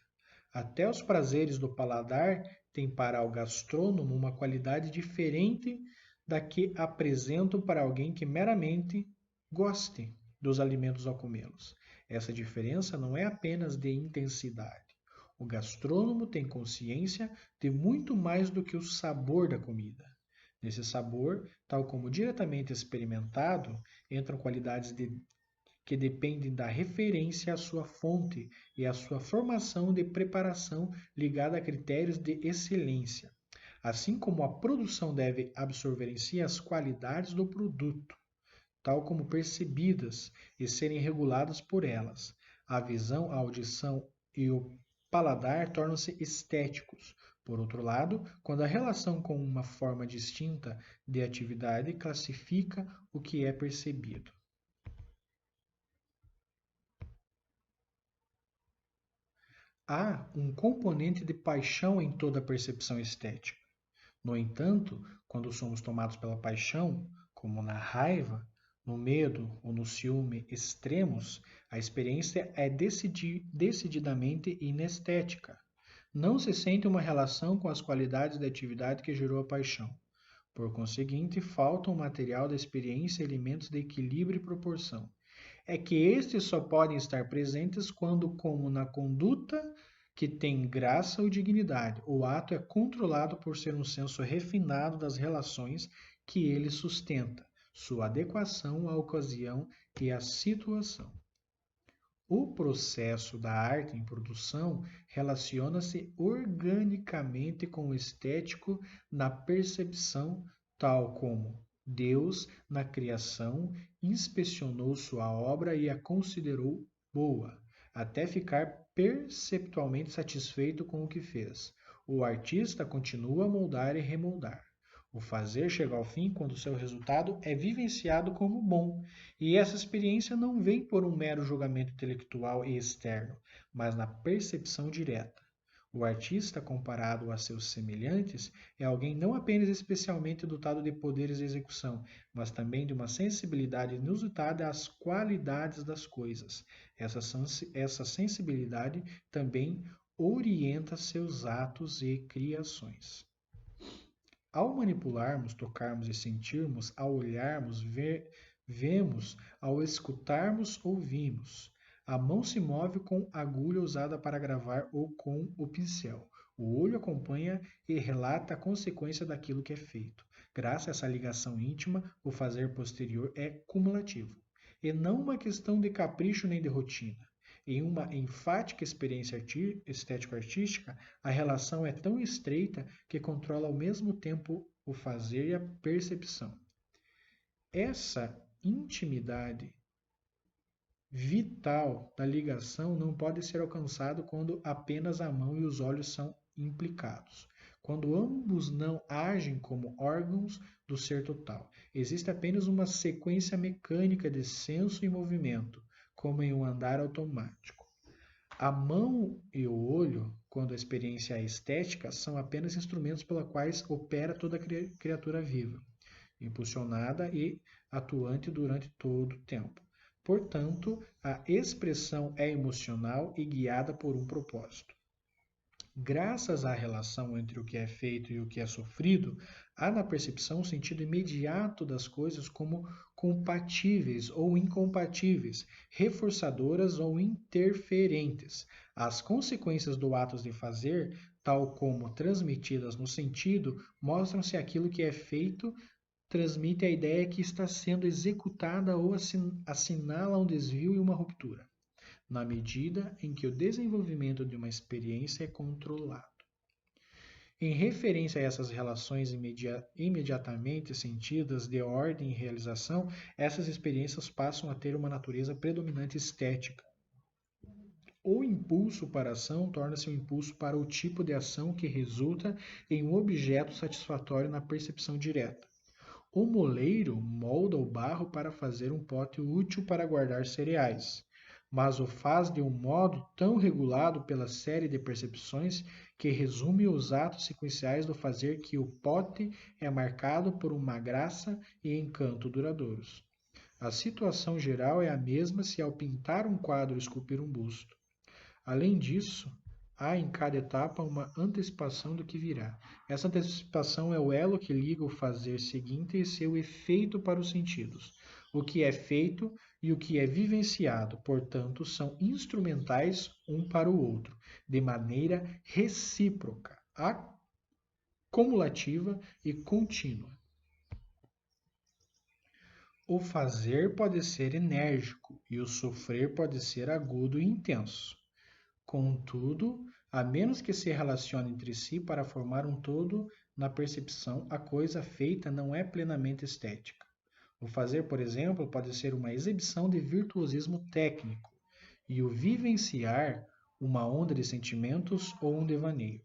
Até os prazeres do paladar têm para o gastrônomo uma qualidade diferente da que apresentam para alguém que meramente goste dos alimentos ao comê-los. Essa diferença não é apenas de intensidade. O gastrônomo tem consciência de muito mais do que o sabor da comida. Nesse sabor, tal como diretamente experimentado, entram qualidades que dependem da referência à sua fonte e à sua formação de preparação ligada a critérios de excelência, assim como a produção deve absorver em si as qualidades do produto, tal como percebidas e serem reguladas por elas. A visão, a audição e o paladar tornam-se estéticos. Por outro lado, quando a relação com uma forma distinta de atividade classifica o que é percebido. Há um componente de paixão em toda percepção estética. No entanto, quando somos tomados pela paixão, como na raiva, no medo ou no ciúme extremos, a experiência é decididamente inestética. Não se sente uma relação com as qualidades da atividade que gerou a paixão. Por conseguinte, falta o material da experiência e elementos de equilíbrio e proporção. É que estes só podem estar presentes quando, como na conduta que tem graça ou dignidade, o ato é controlado por ser um senso refinado das relações que ele sustenta, sua adequação à ocasião e à situação. O processo da arte em produção relaciona-se organicamente com o estético na percepção, tal como Deus, na criação, inspecionou sua obra e a considerou boa, até ficar perceptualmente satisfeito com o que fez. O artista continua a moldar e remoldar. O fazer chega ao fim quando seu resultado é vivenciado como bom, e essa experiência não vem por um mero julgamento intelectual e externo, mas na percepção direta. O artista, comparado a seus semelhantes, é alguém não apenas especialmente dotado de poderes de execução, mas também de uma sensibilidade inusitada às qualidades das coisas. Essa sensibilidade também orienta seus atos e criações. Ao manipularmos, tocarmos e sentirmos, ao olharmos, vemos, ao escutarmos, ouvimos. A mão se move com a agulha usada para gravar ou com o pincel. O olho acompanha e relata a consequência daquilo que é feito. Graças a essa ligação íntima, o fazer posterior é cumulativo, e não uma questão de capricho nem de rotina. Em uma enfática experiência estético-artística, a relação é tão estreita que controla ao mesmo tempo o fazer e a percepção. Essa intimidade vital da ligação não pode ser alcançada quando apenas a mão e os olhos são implicados. Quando ambos não agem como órgãos do ser total, existe apenas uma sequência mecânica de senso e movimento, como em um andar automático. A mão e o olho, quando a experiência é estética, são apenas instrumentos pelos quais opera toda criatura viva, impulsionada e atuante durante todo o tempo. Portanto, a expressão é emocional e guiada por um propósito. Graças à relação entre o que é feito e o que é sofrido, há na percepção um sentido imediato das coisas como compatíveis ou incompatíveis, reforçadoras ou interferentes. As consequências do ato de fazer, tal como transmitidas no sentido, mostram se aquilo que é feito transmite a ideia que está sendo executada ou assinala um desvio e uma ruptura, na medida em que o desenvolvimento de uma experiência é controlado. Em referência a essas relações imediatamente sentidas de ordem e realização, essas experiências passam a ter uma natureza predominante estética. O impulso para a ação torna-se um impulso para o tipo de ação que resulta em um objeto satisfatório na percepção direta. O moleiro molda o barro para fazer um pote útil para guardar cereais, mas o faz de um modo tão regulado pela série de percepções que resume os atos sequenciais do fazer que o pote é marcado por uma graça e encanto duradouros. A situação geral é a mesma se ao pintar um quadro ou esculpir um busto. Além disso, há em cada etapa uma antecipação do que virá. Essa antecipação é o elo que liga o fazer seguinte e seu efeito para os sentidos. O que é feito e o que é vivenciado, portanto, são instrumentais um para o outro, de maneira recíproca, acumulativa e contínua. O fazer pode ser enérgico e o sofrer pode ser agudo e intenso. Contudo, a menos que se relacione entre si para formar um todo na percepção, a coisa feita não é plenamente estética. O fazer, por exemplo, pode ser uma exibição de virtuosismo técnico, e o vivenciar uma onda de sentimentos ou um devaneio.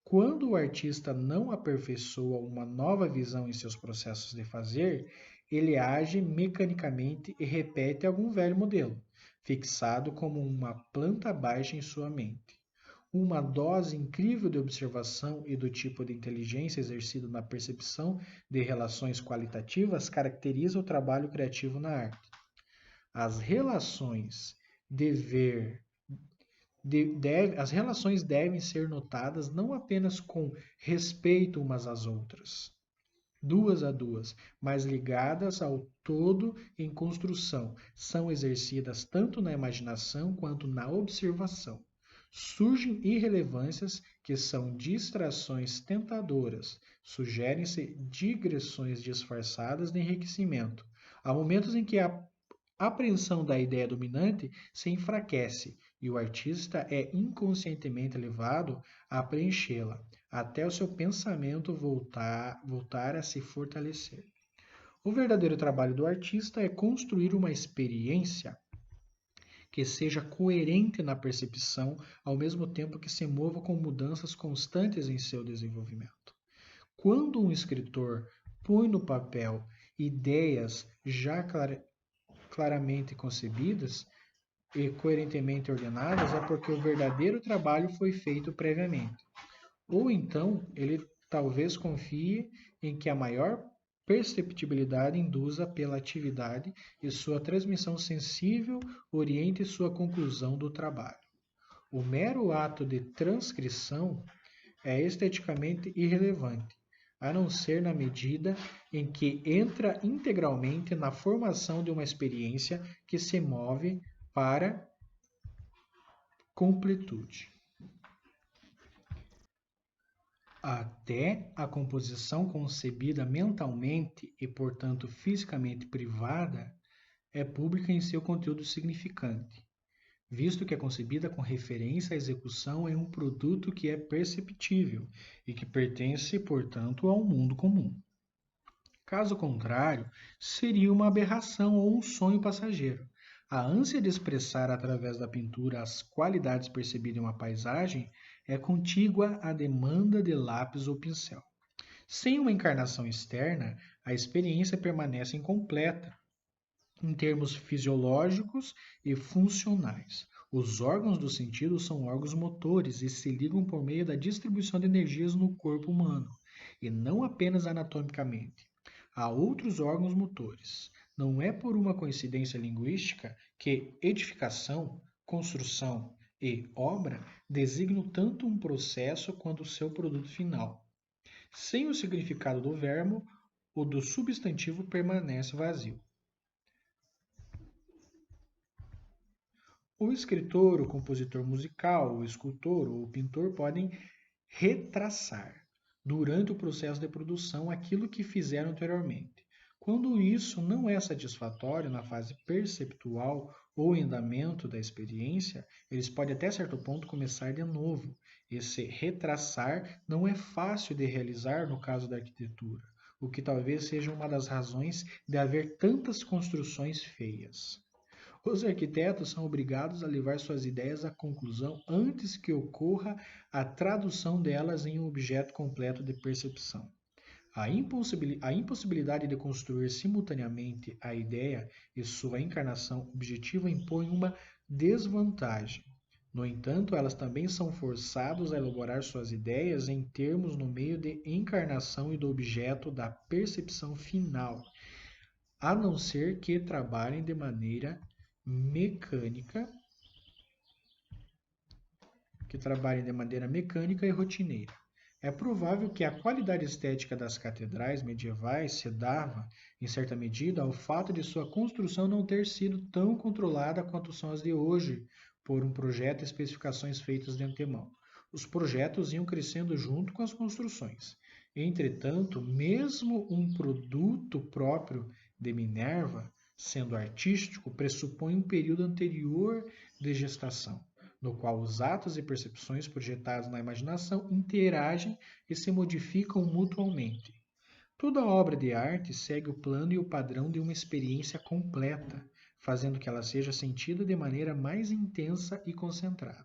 Quando o artista não aperfeiçoa uma nova visão em seus processos de fazer, ele age mecanicamente e repete algum velho modelo, fixado como uma planta baixa em sua mente. Uma dose incrível de observação e do tipo de inteligência exercido na percepção de relações qualitativas caracteriza o trabalho criativo na arte. As relações as relações devem ser notadas não apenas com respeito umas às outras, duas a duas, mas ligadas ao todo em construção, são exercidas tanto na imaginação quanto na observação. Surgem irrelevâncias que são distrações tentadoras, sugerem-se digressões disfarçadas de enriquecimento. Há momentos em que a apreensão da ideia dominante se enfraquece e o artista é inconscientemente levado a preenchê-la, até o seu pensamento voltar a se fortalecer. O verdadeiro trabalho do artista é construir uma experiência que seja coerente na percepção, ao mesmo tempo que se mova com mudanças constantes em seu desenvolvimento. Quando um escritor põe no papel ideias já claramente concebidas e coerentemente ordenadas, é porque o verdadeiro trabalho foi feito previamente. Ou então, ele talvez confie em que a maior perceptibilidade induza pela atividade e sua transmissão sensível oriente sua conclusão do trabalho. O mero ato de transcrição é esteticamente irrelevante, a não ser na medida em que entra integralmente na formação de uma experiência que se move para completude. Até a composição concebida mentalmente e, portanto, fisicamente privada é pública em seu conteúdo significante, visto que é concebida com referência à execução em um produto que é perceptível e que pertence, portanto, ao mundo comum. Caso contrário, seria uma aberração ou um sonho passageiro. A ânsia de expressar através da pintura as qualidades percebidas em uma paisagem é contígua à demanda de lápis ou pincel. Sem uma encarnação externa, a experiência permanece incompleta em termos fisiológicos e funcionais. Os órgãos do sentido são órgãos motores e se ligam por meio da distribuição de energias no corpo humano, e não apenas anatomicamente. Há outros órgãos motores. Não é por uma coincidência linguística que edificação, construção e obra designam tanto um processo quanto o seu produto final. Sem o significado do verbo, o do substantivo permanece vazio. O escritor, o compositor musical, o escultor ou o pintor podem retraçar, durante o processo de produção, aquilo que fizeram anteriormente. Quando isso não é satisfatório na fase perceptual ou em andamento da experiência, eles podem até certo ponto começar de novo. Esse retraçar não é fácil de realizar no caso da arquitetura, o que talvez seja uma das razões de haver tantas construções feias. Os arquitetos são obrigados a levar suas ideias à conclusão antes que ocorra a tradução delas em um objeto completo de percepção. A impossibilidade de construir simultaneamente a ideia e sua encarnação objetiva impõe uma desvantagem. No entanto, elas também são forçadas a elaborar suas ideias em termos no meio de encarnação e do objeto da percepção final, a não ser que trabalhem de maneira mecânica e rotineira. É provável que a qualidade estética das catedrais medievais se dava, em certa medida, ao fato de sua construção não ter sido tão controlada quanto são as de hoje, por um projeto e especificações feitas de antemão. Os projetos iam crescendo junto com as construções. Entretanto, mesmo um produto próprio de Minerva, sendo artístico, pressupõe um período anterior de gestação, no qual os atos e percepções projetados na imaginação interagem e se modificam mutuamente. Toda obra de arte segue o plano e o padrão de uma experiência completa, fazendo que ela seja sentida de maneira mais intensa e concentrada.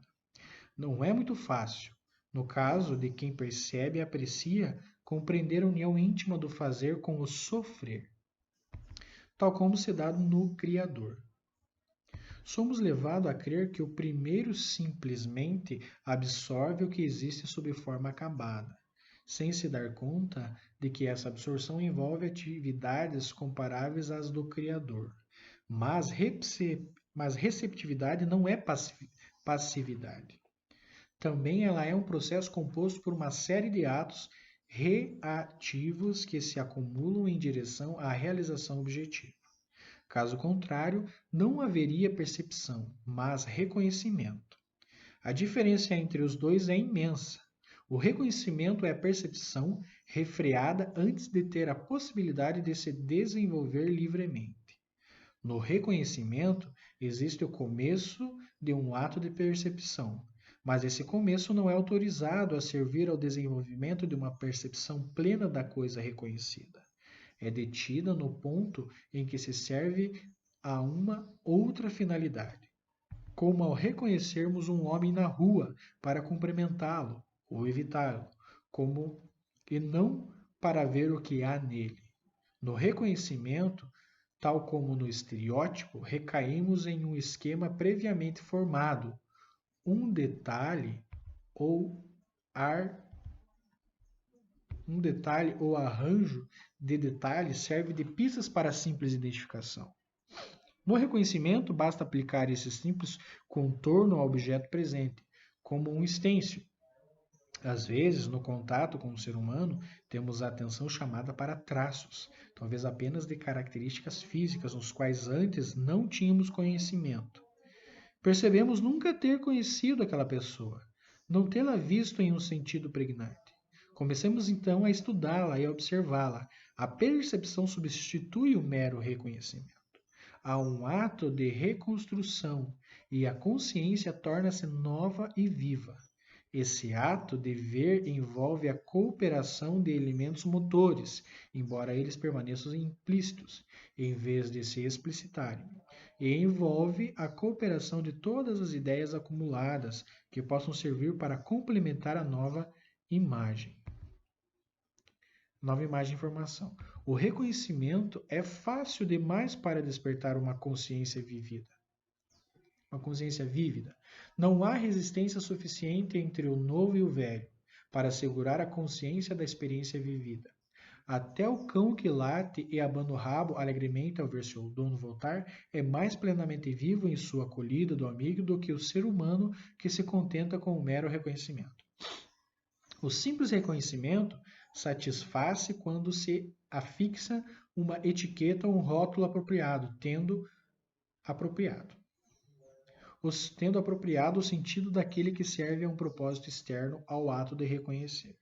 Não é muito fácil, no caso de quem percebe e aprecia, compreender a união íntima do fazer com o sofrer, tal como se dá no Criador. Somos levados a crer que o primeiro simplesmente absorve o que existe sob forma acabada, sem se dar conta de que essa absorção envolve atividades comparáveis às do Criador. Mas receptividade não é passividade. Também ela é um processo composto por uma série de atos reativos que se acumulam em direção à realização objetiva. Caso contrário, não haveria percepção, mas reconhecimento. A diferença entre os dois é imensa. O reconhecimento é a percepção refreada antes de ter a possibilidade de se desenvolver livremente. No reconhecimento, existe o começo de um ato de percepção, mas esse começo não é autorizado a servir ao desenvolvimento de uma percepção plena da coisa reconhecida. É detida no ponto em que se serve a uma outra finalidade, como ao reconhecermos um homem na rua para cumprimentá-lo ou evitá-lo, e não para ver o que há nele. No reconhecimento, tal como no estereótipo, recaímos em um esquema previamente formado, um detalhe ou arranjo de detalhes serve de pistas para a simples identificação. No reconhecimento, basta aplicar esse simples contorno ao objeto presente, como um stencil. Às vezes, no contato com o ser humano, temos a atenção chamada para traços, talvez apenas de características físicas nos quais antes não tínhamos conhecimento. Percebemos nunca ter conhecido aquela pessoa, não tê-la visto em um sentido pregnante. Comecemos então a estudá-la e a observá-la. A percepção substitui o mero reconhecimento. Há um ato de reconstrução e a consciência torna-se nova e viva. Esse ato de ver envolve a cooperação de elementos motores, embora eles permaneçam implícitos, em vez de se explicitarem, e envolve a cooperação de todas as ideias acumuladas que possam servir para complementar a imagem. Nova imagem e informação. O reconhecimento é fácil demais para despertar uma consciência vívida. Não há resistência suficiente entre o novo e o velho para assegurar a consciência da experiência vivida. Até o cão que late e abana o rabo alegremente ao ver seu dono voltar é mais plenamente vivo em sua acolhida do amigo do que o ser humano que se contenta com o mero reconhecimento. O simples reconhecimento satisfaz-se quando se afixa uma etiqueta ou um rótulo apropriado, tendo apropriado o sentido daquele que serve a um propósito externo ao ato de reconhecer.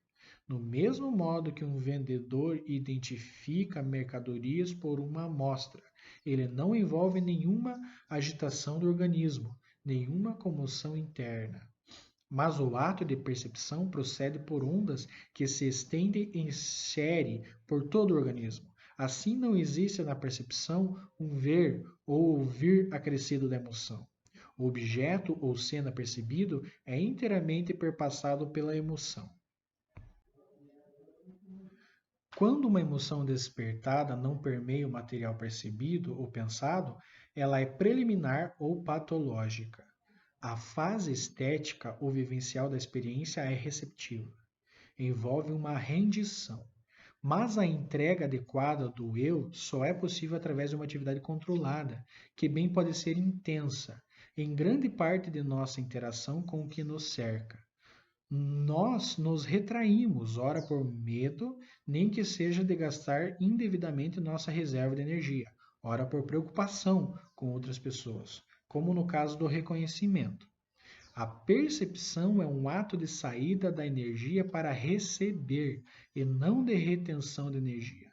No mesmo modo que um vendedor identifica mercadorias por uma amostra, ele não envolve nenhuma agitação do organismo, nenhuma comoção interna. Mas o ato de percepção procede por ondas que se estendem em série por todo o organismo. Assim, não existe na percepção um ver ou ouvir acrescido da emoção. O objeto ou cena percebido é inteiramente perpassado pela emoção. Quando uma emoção despertada não permeia o material percebido ou pensado, ela é preliminar ou patológica. A fase estética ou vivencial da experiência é receptiva. Envolve uma rendição. Mas a entrega adequada do eu só é possível através de uma atividade controlada, que bem pode ser intensa, em grande parte de nossa interação com o que nos cerca. Nós nos retraímos, ora por medo, nem que seja de gastar indevidamente nossa reserva de energia, ora por preocupação com outras pessoas, como no caso do reconhecimento. A percepção é um ato de saída da energia para receber e não de retenção de energia.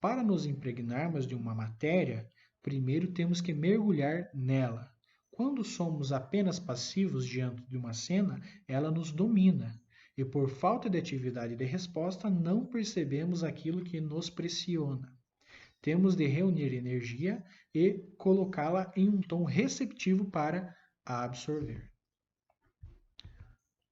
Para nos impregnarmos de uma matéria, primeiro temos que mergulhar nela. Quando somos apenas passivos diante de uma cena, ela nos domina. E por falta de atividade de resposta, não percebemos aquilo que nos pressiona. Temos de reunir energia e colocá-la em um tom receptivo para a absorver.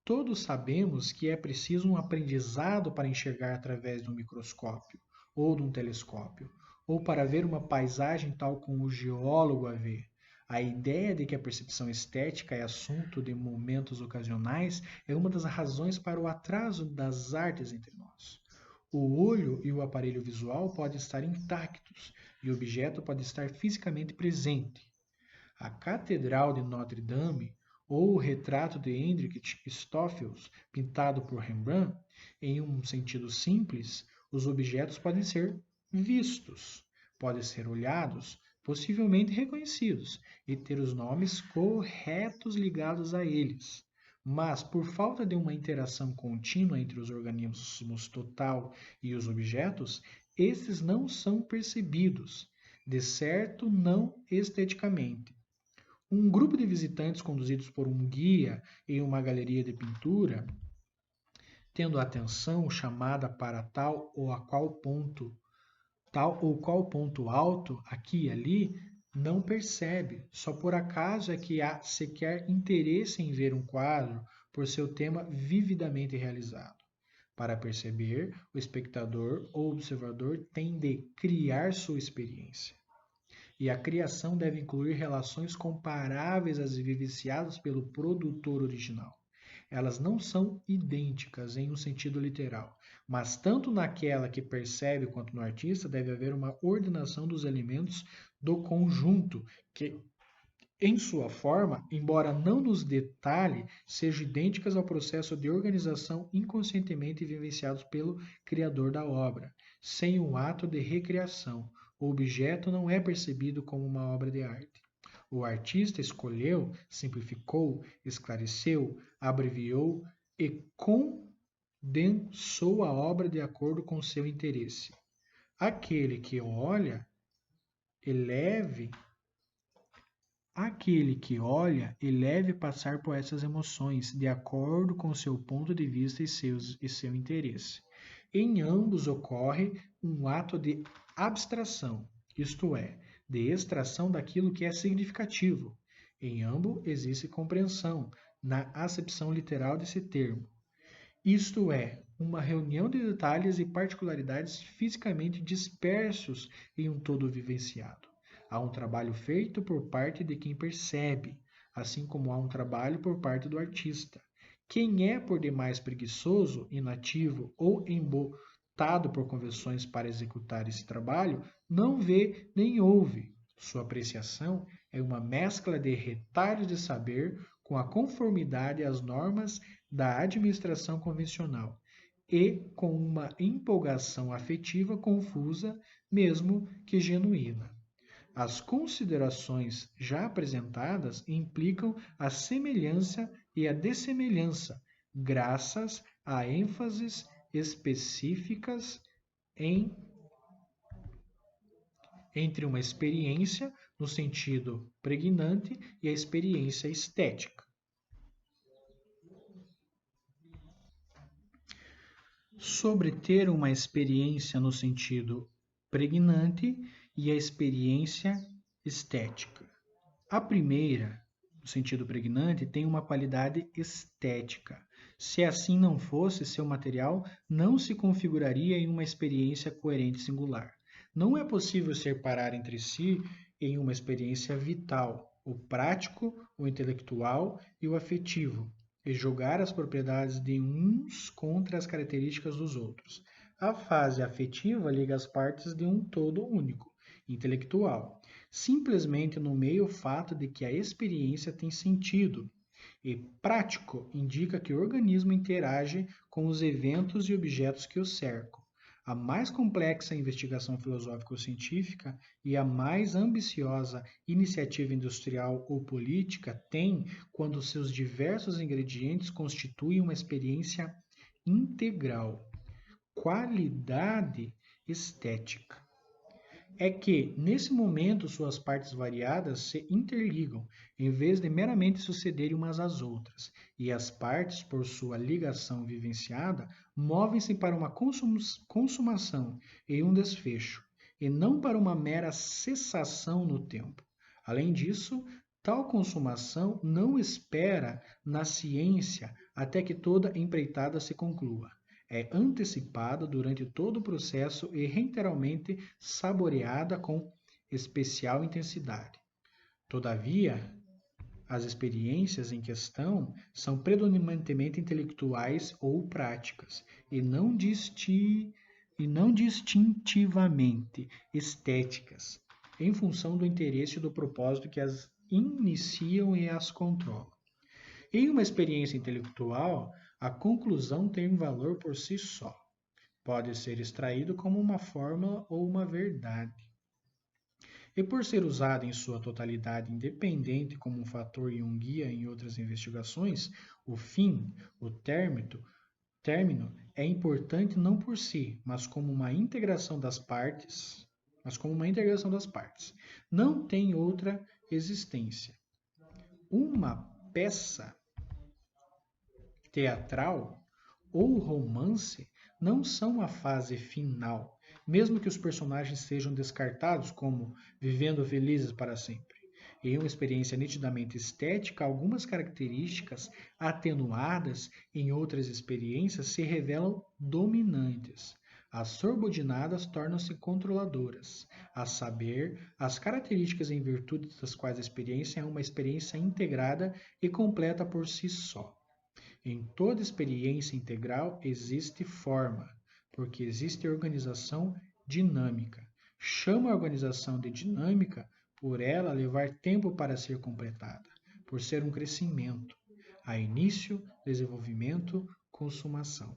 Todos sabemos que é preciso um aprendizado para enxergar através de um microscópio ou de um telescópio, ou para ver uma paisagem tal como o geólogo a vê. A ideia de que a percepção estética é assunto de momentos ocasionais é uma das razões para o atraso das artes entre nós. O olho e o aparelho visual podem estar intactos e o objeto pode estar fisicamente presente. A Catedral de Notre-Dame ou o retrato de Hendrik Stoffels, pintado por Rembrandt, em um sentido simples, os objetos podem ser vistos, podem ser olhados, possivelmente reconhecidos e ter os nomes corretos ligados a eles. Mas, por falta de uma interação contínua entre os organismos total e os objetos, esses não são percebidos, de certo não esteticamente. Um grupo de visitantes conduzidos por um guia em uma galeria de pintura, tendo a atenção chamada para tal ou qual ponto alto, aqui e ali, não percebe. Só por acaso é que há sequer interesse em ver um quadro por seu tema vividamente realizado. Para perceber, o espectador ou observador tem de criar sua experiência. E a criação deve incluir relações comparáveis às vivenciadas pelo produtor original. Elas não são idênticas em um sentido literal, mas tanto naquela que percebe quanto no artista deve haver uma ordenação dos elementos do conjunto que em sua forma, embora não nos detalhe, sejam idênticas ao processo de organização inconscientemente vivenciados pelo criador da obra. Sem o ato de recriação, o objeto não é percebido como uma obra de arte. O artista escolheu, simplificou, esclareceu, abreviou e condensou a obra de acordo com seu interesse. Aquele que olha, eleve eleve passar por essas emoções, de acordo com seu ponto de vista e seu interesse. Em ambos ocorre um ato de abstração, isto é, de extração daquilo que é significativo. Em ambos existe compreensão, na acepção literal desse termo. Isto é, uma reunião de detalhes e particularidades fisicamente dispersos em um todo vivenciado. Há um trabalho feito por parte de quem percebe, assim como há um trabalho por parte do artista. Quem é por demais preguiçoso, inativo ou embotado por convenções para executar esse trabalho, não vê nem ouve. Sua apreciação é uma mescla de retalhos de saber com a conformidade às normas da administração convencional e com uma empolgação afetiva confusa, mesmo que genuína. As considerações já apresentadas implicam a semelhança e a dessemelhança, graças a ênfases específicas em, entre uma experiência, no sentido pregnante, e a experiência estética. Sobre ter uma experiência no sentido pregnante e a experiência estética. A primeira, no sentido pregnante, tem uma qualidade estética. Se assim não fosse, seu material não se configuraria em uma experiência coerente e singular. Não é possível separar entre si em uma experiência vital o prático, o intelectual e o afetivo, e julgar as propriedades de uns contra as características dos outros. A fase afetiva liga as partes de um todo único, intelectual. Simplesmente nomeia o fato de que a experiência tem sentido, e prático indica que o organismo interage com os eventos e objetos que o cercam. A mais complexa investigação filosófico-científica e a mais ambiciosa iniciativa industrial ou política tem quando seus diversos ingredientes constituem uma experiência integral. Qualidade estética é que, nesse momento, suas partes variadas se interligam, em vez de meramente sucederem umas às outras, e as partes, por sua ligação vivenciada, movem-se para uma consumação e um desfecho, e não para uma mera cessação no tempo. Além disso, tal consumação não espera na ciência até que toda empreitada se conclua. É antecipada durante todo o processo e reiteralmente saboreada com especial intensidade. Todavia, as experiências em questão são predominantemente intelectuais ou práticas, e não distintivamente estéticas, em função do interesse e do propósito que as iniciam e as controlam. Em uma experiência intelectual, a conclusão tem um valor por si só. Pode ser extraído como uma fórmula ou uma verdade. E por ser usada em sua totalidade independente como um fator e um guia em outras investigações, o fim, o término, é importante não por si, mas como uma integração das partes, Não tem outra existência. Uma peça teatral ou romance não são a fase final, mesmo que os personagens sejam descartados como vivendo felizes para sempre. Em uma experiência nitidamente estética, algumas características atenuadas em outras experiências se revelam dominantes. As subordinadas tornam-se controladoras, a saber, as características em virtude das quais a experiência é uma experiência integrada e completa por si só. Em toda experiência integral existe forma, porque existe organização dinâmica. Chama a organização de dinâmica por ela levar tempo para ser completada, por ser um crescimento, a início, desenvolvimento, consumação.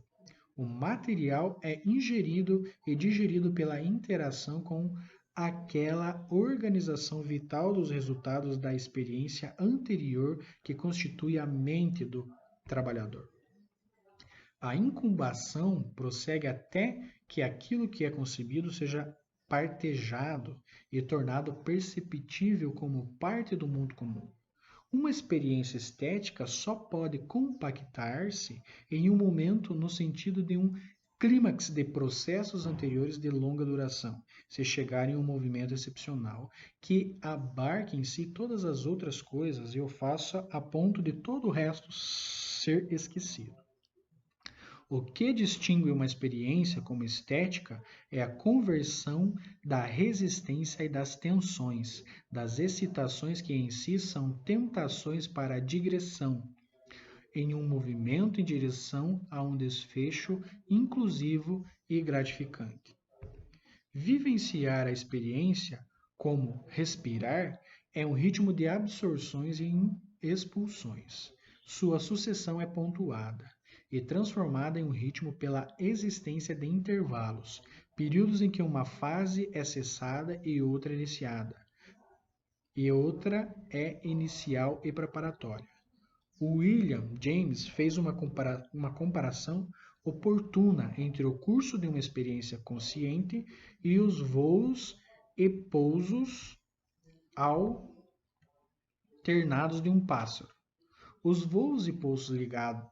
O material é ingerido e digerido pela interação com aquela organização vital dos resultados da experiência anterior que constitui a mente do trabalhador. A incubação prossegue até que aquilo que é concebido seja partejado e tornado perceptível como parte do mundo comum. Uma experiência estética só pode compactar-se em um momento no sentido de um clímax de processos anteriores de longa duração, se chegar em um movimento excepcional que abarque em si todas as outras coisas e o faça a ponto de todo o resto ser esquecido. O que distingue uma experiência como estética é a conversão da resistência e das tensões, das excitações que em si são tentações para a digressão, em um movimento em direção a um desfecho inclusivo e gratificante. Vivenciar a experiência, como respirar, é um ritmo de absorções e expulsões. Sua sucessão é pontuada e transformada em um ritmo pela existência de intervalos, períodos em que uma fase é cessada e outra é iniciada, e outra é inicial e preparatória. O William James fez uma comparação oportuna entre o curso de uma experiência consciente e os voos e pousos alternados de um pássaro. Os voos e pousos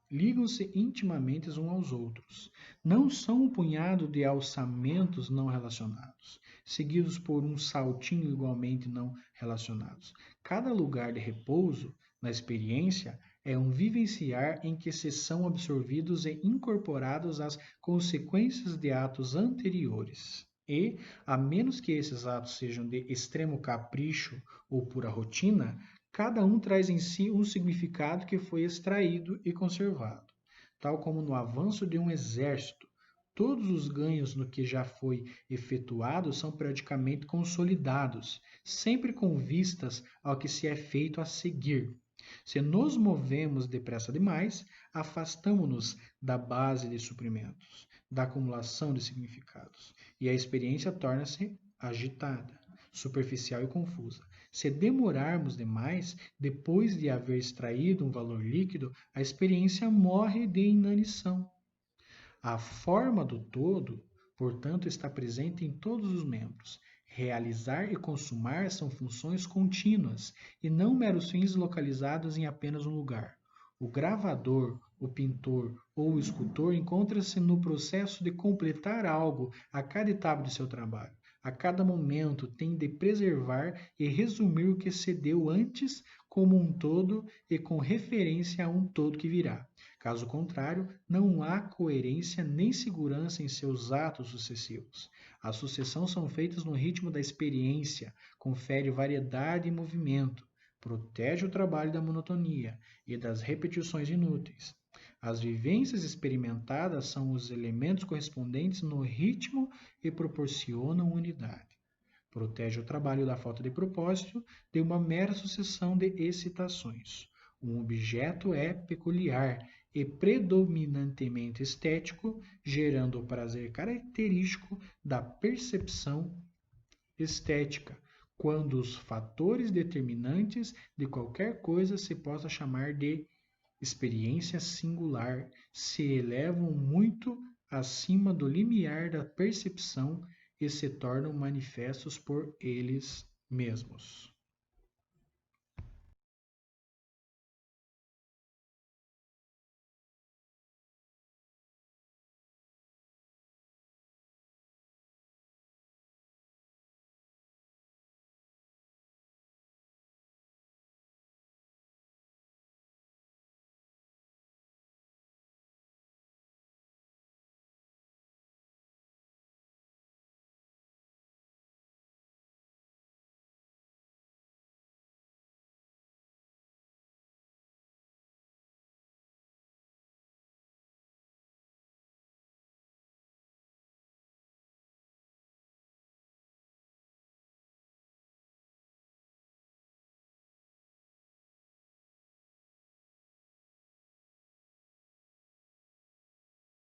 ligam-se intimamente uns aos outros. Não são um punhado de alçamentos não relacionados, seguidos por um saltinho igualmente não relacionados. Cada lugar de repouso, na experiência, é um vivenciar em que se são absorvidos e incorporados as consequências de atos anteriores. E, a menos que esses atos sejam de extremo capricho ou pura rotina, cada um traz em si um significado que foi extraído e conservado. Tal como no avanço de um exército, todos os ganhos no que já foi efetuado são praticamente consolidados, sempre com vistas ao que se é feito a seguir. Se nos movemos depressa demais, afastamo-nos da base de suprimentos, da acumulação de significados, e a experiência torna-se agitada, superficial e confusa. Se demorarmos demais, depois de haver extraído um valor líquido, a experiência morre de inanição. A forma do todo, portanto, está presente em todos os membros. Realizar e consumar são funções contínuas e não meros fins localizados em apenas um lugar. O gravador, o pintor ou o escultor encontra-se no processo de completar algo a cada etapa de seu trabalho. A cada momento tem de preservar e resumir o que se deu antes como um todo e com referência a um todo que virá. Caso contrário, não há coerência nem segurança em seus atos sucessivos. A sucessão são feitas no ritmo da experiência, confere variedade e movimento, protege o trabalho da monotonia e das repetições inúteis. As vivências experimentadas são os elementos correspondentes no ritmo e proporcionam unidade. Protege o trabalho da falta de propósito de uma mera sucessão de excitações. Um objeto é peculiar e predominantemente estético, gerando o prazer característico da percepção estética, quando os fatores determinantes de qualquer coisa se possa chamar de experiência singular se elevam muito acima do limiar da percepção e se tornam manifestos por eles mesmos.